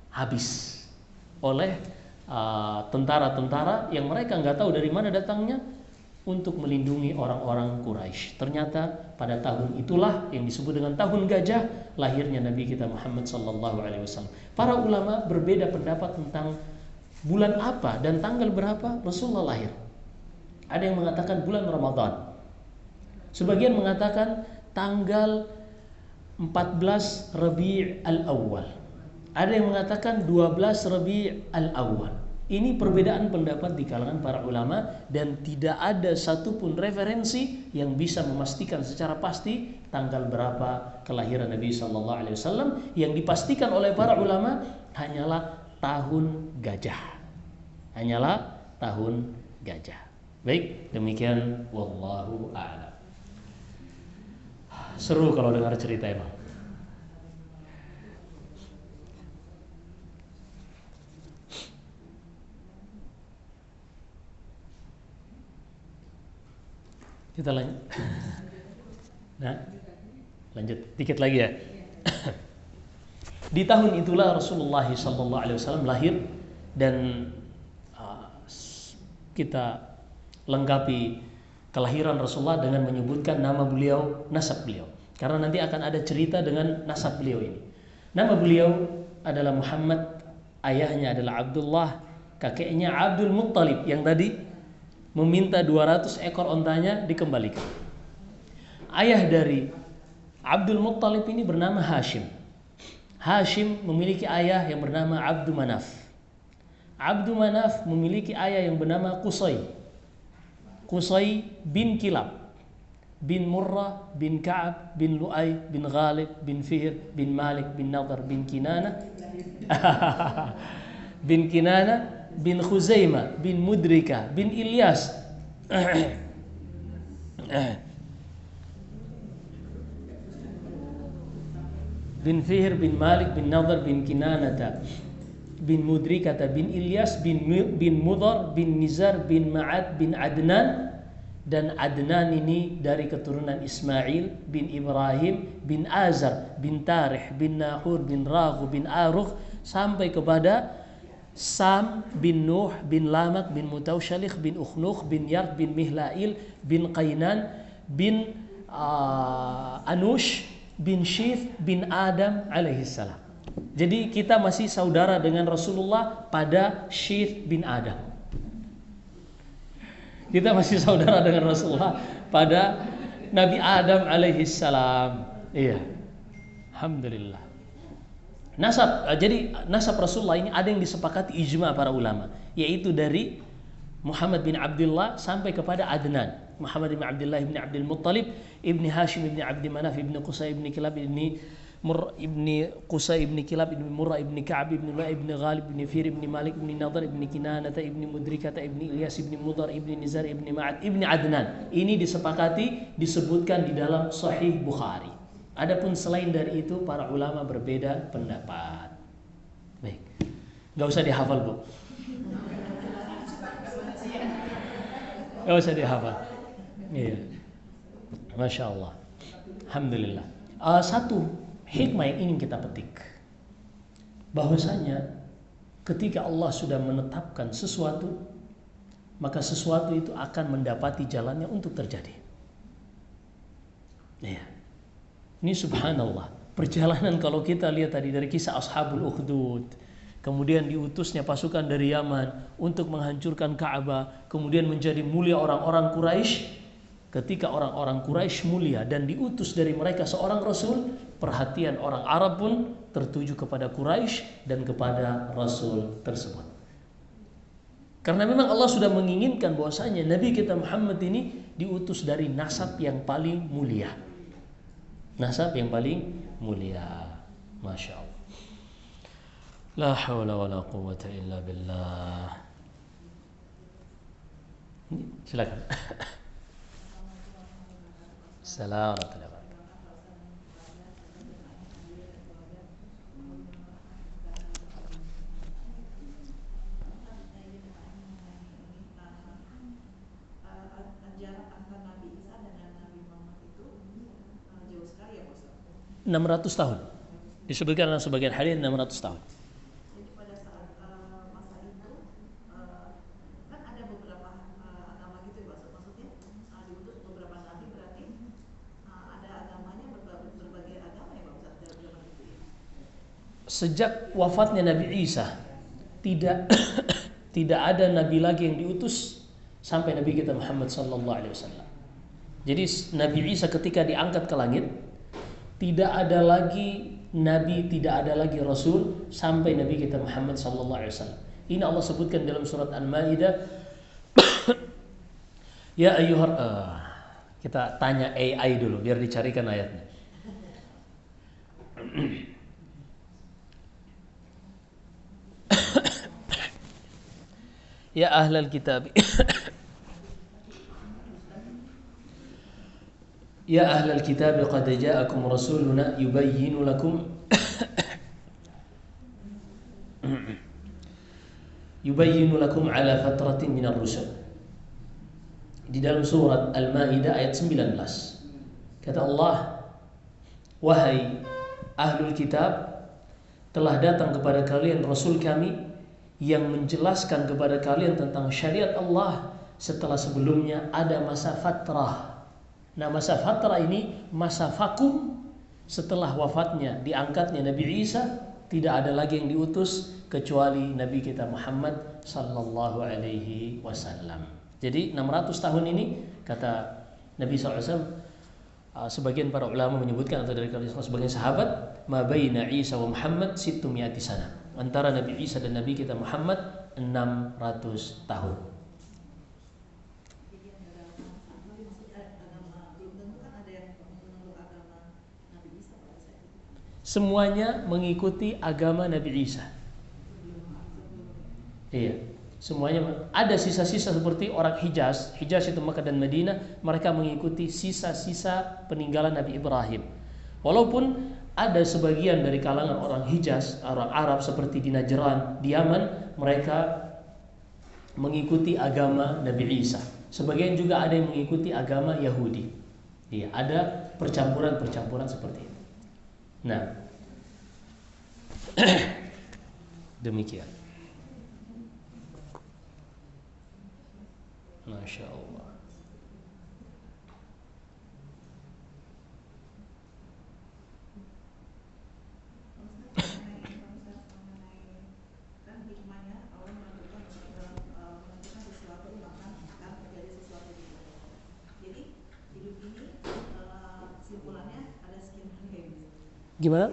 habis oleh tentara-tentara yang mereka nggak tahu dari mana datangnya untuk melindungi orang-orang Quraisy. Ternyata pada tahun itulah yang disebut dengan tahun gajah, lahirnya Nabi kita Muhammad sallallahu alaihi wasallam. Para ulama berbeda pendapat tentang bulan apa dan tanggal berapa Rasulullah lahir. Ada yang mengatakan bulan Ramadan. Sebagian mengatakan tanggal 14 Rabi' al-Awwal. Ada yang mengatakan 12 Rabi' al-Awwal. Ini perbedaan pendapat di kalangan para ulama, dan tidak ada satupun referensi yang bisa memastikan secara pasti tanggal berapa kelahiran Nabi sallallahu alaihi wasallam. Yang dipastikan oleh para ulama hanyalah tahun gajah. Hanyalah tahun gajah. Baik, demikian wallahu a'lam. Seru kalau dengar cerita emang. Kita lanjut. Nah, lanjut dikit lagi ya. Di tahun itulah Rasulullah SAW lahir, dan kita lengkapi kelahiran Rasulullah dengan menyebutkan nama beliau, nasab beliau. Karena nanti akan ada cerita dengan nasab beliau ini. Nama beliau adalah Muhammad, ayahnya adalah Abdullah, kakeknya Abdul Muttalib yang tadi meminta 200 ekor ontanya dikembalikan. Ayah dari Abdul Muttalib ini bernama Hashim. Hashim memiliki ayah yang bernama Abdu Manaf. Abdu Manaf memiliki ayah yang bernama Qusay. Qusay bin Kilab, bin Murrah, bin Ka'ab, bin Lu'ay, bin Ghalib, bin Fihr, bin Malik, bin Nadar, bin Kinana bin Kinana, bin Khuzaimah, bin Mudrika, bin Ilyas bin Fihr, bin Malik, bin Nadar, bin Kinanata, bin Mudrikata, bin Ilyas, bin Mudar, bin Nizar, bin Ma'ad, bin Adnan. Dan Adnan ini dari keturunan Ismail bin Ibrahim bin Azar bin Tarih bin Nahur bin Raghu bin Arukh sampai kepada Sam bin Nuh bin Lamak bin Mutawshalikh bin Ukhnukh bin Yard bin Mihlail bin Qainan bin Anush bin Shith bin Adam alaihissalam. Jadi kita masih saudara dengan Rasulullah pada Shith bin Adam. Kita masih saudara dengan Rasulullah pada Nabi Adam alaihissalam. Iya. Alhamdulillah. Jadi nasab Rasulullah ini ada yang disepakati ijma para ulama, yaitu dari Muhammad bin Abdullah sampai kepada Adnan. Muhammad bin Abdullah bin Abdul Muttalib, ibni Hashim ibni Abdi Manaf, ibni Qusay ibni Kilab, ibni Qusay ibni Kilab, ibni Murrah, ibni Ka'ab, ibni Lu'ay, ibni Ghalib, ibni Fir, ibni Malik, ibni Nadar, ibni Kinanata, ibni Mudrikata, ibni Ilyas, ibni Mudar, ibni Nizar, ibni Ma'ad, ibni Adnan. Ini disepakati, disebutkan di dalam Sahih Bukhari. Adapun selain dari itu para ulama berbeda pendapat. Baik, nggak usah dihafal bu, nggak usah dihafal. Iya, masya Allah, alhamdulillah. Satu hikmah yang ingin kita petik, bahwasanya ketika Allah sudah menetapkan sesuatu, maka sesuatu itu akan mendapati jalannya untuk terjadi. Iya. Ini subhanallah, perjalanan kalau kita lihat tadi dari kisah Ashabul Ukhdud, kemudian diutusnya pasukan dari Yaman untuk menghancurkan Ka'bah, kemudian menjadi mulia orang-orang Quraisy. Ketika orang-orang Quraisy mulia dan diutus dari mereka seorang Rasul, perhatian orang Arab pun tertuju kepada Quraisy dan kepada Rasul tersebut. Karena memang Allah sudah menginginkan bahwasanya Nabi kita Muhammad ini diutus dari nasab yang paling mulia. Nasab yang paling mulia. Masya Allah. La hawla wa la quwwata illa billah. Silakan. Assalamualaikum. 600 tahun. Disebutkan dalam sebagian hadis 600 tahun.
Jadi pada saat masa itu kan ada beberapa agama gitu ya, maksudnya diutus beberapa nabi, berarti ada agamanya berbagai agama ya Pak Ustaz dalam zaman itu ya.
Sejak wafatnya Nabi Isa tidak ada nabi lagi yang diutus sampai Nabi kita Muhammad sallallahu alaihi wasallam. Jadi Nabi Isa ketika diangkat ke langit, tidak ada lagi nabi, tidak ada lagi rasul sampai Nabi kita Muhammad sallallahu alaihi wasallam. Ini Allah sebutkan dalam surat Al-Maidah. Ya ayyuhar kita tanya AI dulu biar dicarikan ayatnya. Ya ahlal kitab Ya ahlal kitab qad ja'akum rasuluna yubayyinu lakum ala fatratin minar rusul. di dalam surat Al-Maidah ayat 19. Kata Allah, wahai ahlul kitab, telah datang kepada kalian Rasul kami yang menjelaskan kepada kalian tentang syariat Allah setelah sebelumnya ada masa fatrah. Nah, masa fatrah ini masa vakum setelah wafatnya, diangkatnya Nabi Isa, tidak ada lagi yang diutus kecuali Nabi kita Muhammad sallallahu alaihi wasallam. Jadi 600 tahun ini, kata Nabi SAW, sebagian para ulama menyebutkan, atau dari kalangan sebagian sahabat, ma baina Isa wa Muhammad 600 sana. Antara Nabi Isa dan Nabi kita Muhammad 600 tahun. Semuanya mengikuti agama Nabi Isa. Iya. Semuanya ada sisa-sisa seperti orang Hijaz. Hijaz itu Makkah dan Madinah, mereka mengikuti sisa-sisa peninggalan Nabi Ibrahim. Walaupun ada sebagian dari kalangan orang Hijaz, orang Arab seperti di Najran, di Yaman, mereka mengikuti agama Nabi Isa. Sebagian juga ada yang mengikuti agama Yahudi. Iya, ada percampuran-percampuran seperti itu. Nah, demikian. Masya Allah. Gimana?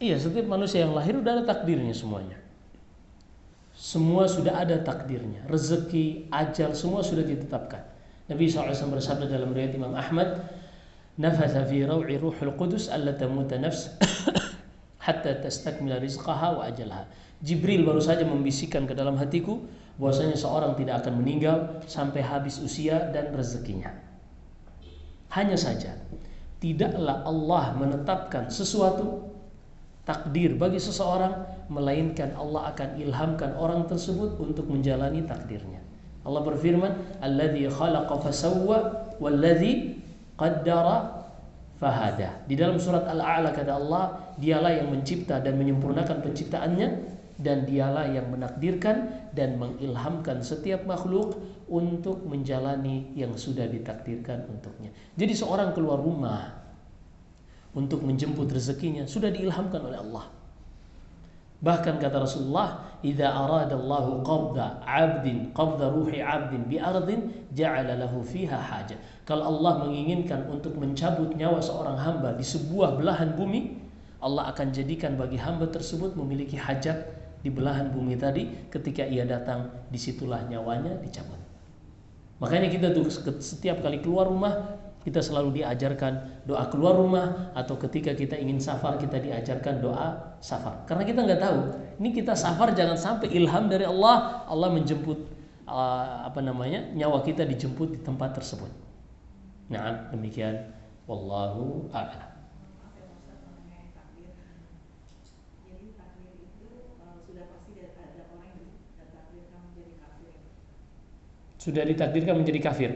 Iya, setiap manusia yang lahir udah ada takdirnya semuanya. Semua sudah ada takdirnya. Rezeki, ajal, semua sudah ditetapkan. Nabi SAW bersabda dalam riwayat Imam Ahmad, nafatha fi raw'i ruhul qudus alla tamuta nafs hatta tastakmila rizqaha wa ajalha. Jibril baru saja membisikkan ke dalam hatiku bahwasanya seorang tidak akan meninggal sampai habis usia dan rezekinya. Hanya saja, tidaklah Allah menetapkan sesuatu takdir bagi seseorang, melainkan Allah akan ilhamkan orang tersebut untuk menjalani takdirnya. Allah berfirman, alladzi khalaqa fasawwa walladzi qaddara fahada. Di dalam surat Al-A'la kata Allah, dialah yang mencipta dan menyempurnakan penciptaannya, dan dialah yang menakdirkan dan mengilhamkan setiap makhluk untuk menjalani yang sudah ditakdirkan untuknya. Jadi seorang keluar rumah untuk menjemput rezekinya sudah diilhamkan oleh Allah. Bahkan kata Rasulullah, "Idza aradallahu qabda ruhi 'abdin bi ardin ja'ala lahu fiha haja." Kalau Allah menginginkan untuk mencabut nyawa seorang hamba di sebuah belahan bumi, Allah akan jadikan bagi hamba tersebut memiliki hajat di belahan bumi tadi. Ketika ia datang, disitulah nyawanya dicabut. Makanya kita tuh setiap kali keluar rumah, kita selalu diajarkan doa keluar rumah, atau ketika kita ingin safar kita diajarkan doa safar. Karena kita nggak tahu, ini kita safar jangan sampai ilham dari Allah, Allah menjemput nyawa kita dijemput di tempat tersebut. Nah, demikian. Wallahu a'lam. Sudah ditakdirkan menjadi kafir.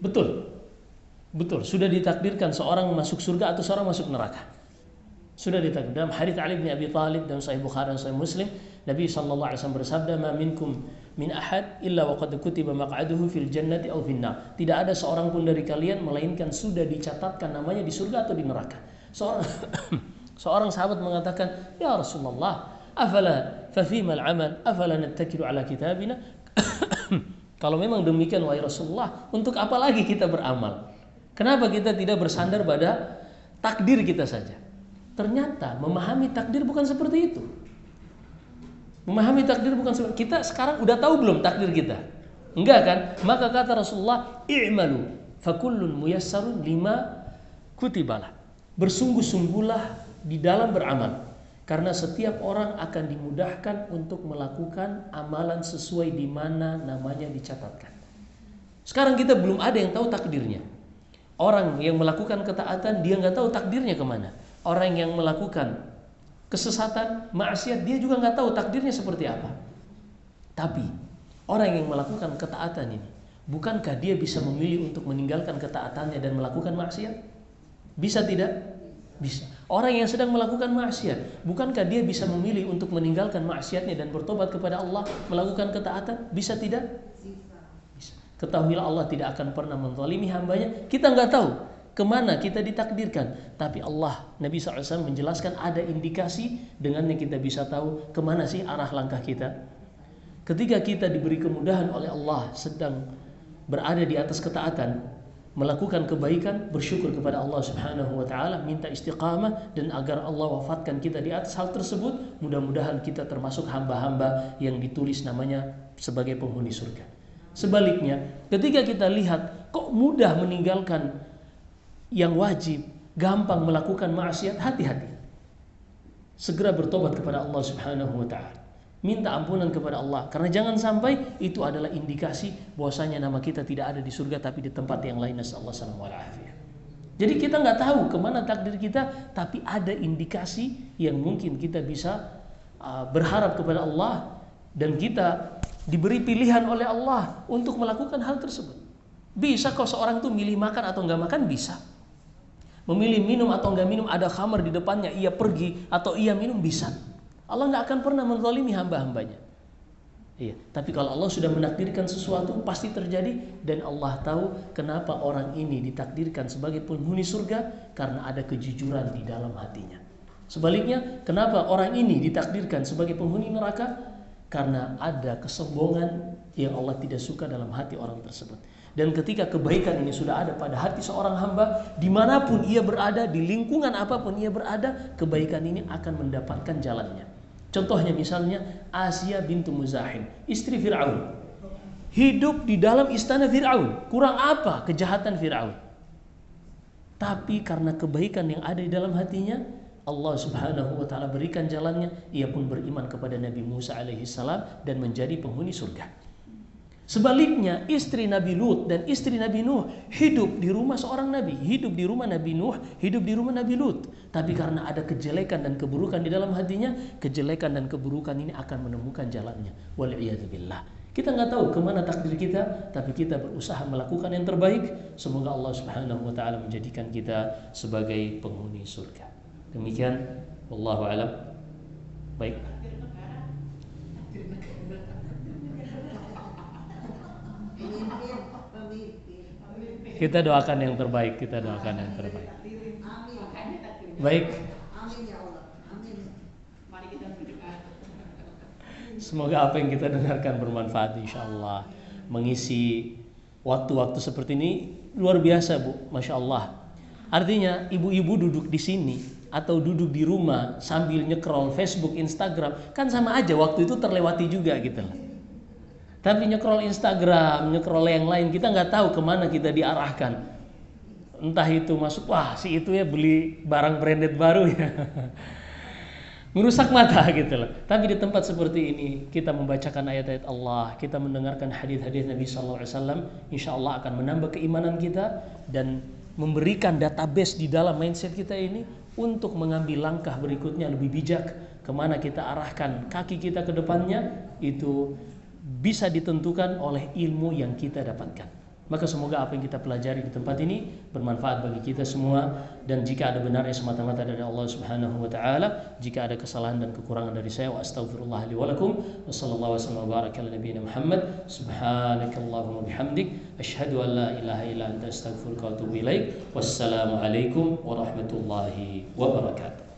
Betul. Sudah ditakdirkan seorang masuk surga atau seorang masuk neraka. Sudah ditakdir. Dalam hadits Ali bin Abi Thalib dalam Sahih Bukhari dan Sahih Muslim, Nabi SAW bersabda, "Ma minkum min ahad illa wa qad kutiba maq'aduhu fil jannati aw fin nar." Tidak ada seorang pun dari kalian melainkan sudah dicatatkan namanya di surga atau di neraka. Seorang sahabat mengatakan, "Ya Rasulullah, afala fa fima al-amal? Afala nattakilu ala kitabina?" Kalau memang demikian wahai Rasulullah, untuk apa lagi kita beramal? Kenapa kita tidak bersandar pada takdir kita saja? Ternyata memahami takdir bukan seperti itu. Memahami takdir bukan seperti itu. Kita sekarang udah tahu belum takdir kita? Enggak kan? Maka kata Rasulullah, "I'malu fakullun muyassarun lima kutibalah." Bersungguh-sungguhlah di dalam beramal. Karena setiap orang akan dimudahkan untuk melakukan amalan sesuai di mana namanya dicatatkan. Sekarang kita belum ada yang tahu takdirnya. Orang yang melakukan ketaatan dia nggak tahu takdirnya kemana. Orang yang melakukan kesesatan, maksiat, dia juga nggak tahu takdirnya seperti apa. Tapi orang yang melakukan ketaatan ini, bukankah dia bisa memilih untuk meninggalkan ketaatannya dan melakukan maksiat? Bisa tidak? Bisa. Orang yang sedang melakukan maksiat, bukankah dia bisa memilih untuk meninggalkan maksiatnya dan bertobat kepada Allah, melakukan ketaatan? Bisa tidak? Bisa. Ketahuilah Allah tidak akan pernah menzalimi hambanya. Kita nggak tahu kemana kita ditakdirkan, tapi Allah, Nabi SAW menjelaskan ada indikasi dengannya kita bisa tahu kemana sih arah langkah kita. Ketika kita diberi kemudahan oleh Allah sedang berada di atas ketaatan, melakukan kebaikan, bersyukur kepada Allah Subhanahu wa taala, minta istiqamah dan agar Allah wafatkan kita di atas hal tersebut. Mudah-mudahan kita termasuk hamba-hamba yang ditulis namanya sebagai penghuni surga. Sebaliknya, ketika kita lihat kok mudah meninggalkan yang wajib, gampang melakukan maksiat, hati-hati. Segera bertobat kepada Allah Subhanahu wa taala. Minta ampunan kepada Allah, karena jangan sampai itu adalah indikasi bahwasanya nama kita tidak ada di surga tapi di tempat yang lain. Nasallahu alaihi wasallam. Jadi kita nggak tahu kemana takdir kita, tapi ada indikasi yang mungkin kita bisa berharap kepada Allah, dan kita diberi pilihan oleh Allah untuk melakukan hal tersebut. Bisa kok seorang itu milih makan atau nggak makan, bisa. Memilih minum atau nggak minum, ada khamar di depannya, ia pergi atau ia minum, bisa. Allah nggak akan pernah menzalimi hamba-hambanya. Iya, tapi kalau Allah sudah menakdirkan sesuatu pasti terjadi, dan Allah tahu kenapa orang ini ditakdirkan sebagai penghuni surga, karena ada kejujuran di dalam hatinya. Sebaliknya, kenapa orang ini ditakdirkan sebagai penghuni neraka? Karena ada kesombongan yang Allah tidak suka dalam hati orang tersebut. Dan ketika kebaikan ini sudah ada pada hati seorang hamba, dimanapun ia berada, di lingkungan apapun ia berada, kebaikan ini akan mendapatkan jalannya. Contohnya misalnya Asia bintu Muzahim, istri Fir'aun, hidup di dalam istana Fir'aun. Kurang apa kejahatan Fir'aun? Tapi karena kebaikan yang ada di dalam hatinya, Allah Subhanahu wa ta'ala berikan jalannya. Ia pun beriman kepada Nabi Musa alaihissalam dan menjadi penghuni surga. Sebaliknya, istri Nabi Lut dan istri Nabi Nuh hidup di rumah seorang Nabi, hidup di rumah Nabi Nuh, hidup di rumah Nabi Lut. Tapi karena ada kejelekan dan keburukan di dalam hatinya, kejelekan dan keburukan ini akan menemukan jalannya. Wal'iyadzubillah. Kita nggak tahu kemana takdir kita, tapi kita berusaha melakukan yang terbaik. Semoga Allah Subhanahu wa ta'ala menjadikan kita sebagai penghuni surga. Demikian, wallahu a'lam. Baik. Kita doakan yang terbaik, kita doakan yang terbaik. Baik. Semoga apa yang kita dengarkan bermanfaat insyaallah, mengisi waktu-waktu seperti ini luar biasa, Bu. Masya Allah. Artinya ibu-ibu duduk di sini atau duduk di rumah sambil nyekrol Facebook, Instagram, kan sama aja waktu itu terlewati juga gitu loh. Tapi nyekrol Instagram, nyekrol yang lain, kita nggak tahu kemana kita diarahkan. Entah itu masuk, wah si itu ya beli barang branded baru ya. Merusak mata gitu loh. Tapi di tempat seperti ini, kita membacakan ayat-ayat Allah, kita mendengarkan hadis-hadis Nabi SAW, insya Allah akan menambah keimanan kita dan memberikan database di dalam mindset kita ini untuk mengambil langkah berikutnya lebih bijak. Kemana kita arahkan kaki kita ke depannya, itu bisa ditentukan oleh ilmu yang kita dapatkan. Maka semoga apa yang kita pelajari di tempat ini bermanfaat bagi kita semua, dan jika ada benarnya semata-mata dari Allah Subhanahu wa taala, jika ada kesalahan dan kekurangan dari saya, wa astaghfirullah li wa lakum, wa sallallahu wasallam wa baraka ala nabiyyina Muhammad, subhanakallahumma bihamdik, asyhadu an la ilaha illa anta astaghfiruka wa atubu ilaik. Wassalamu alaikum warahmatullahi wabarakatuh.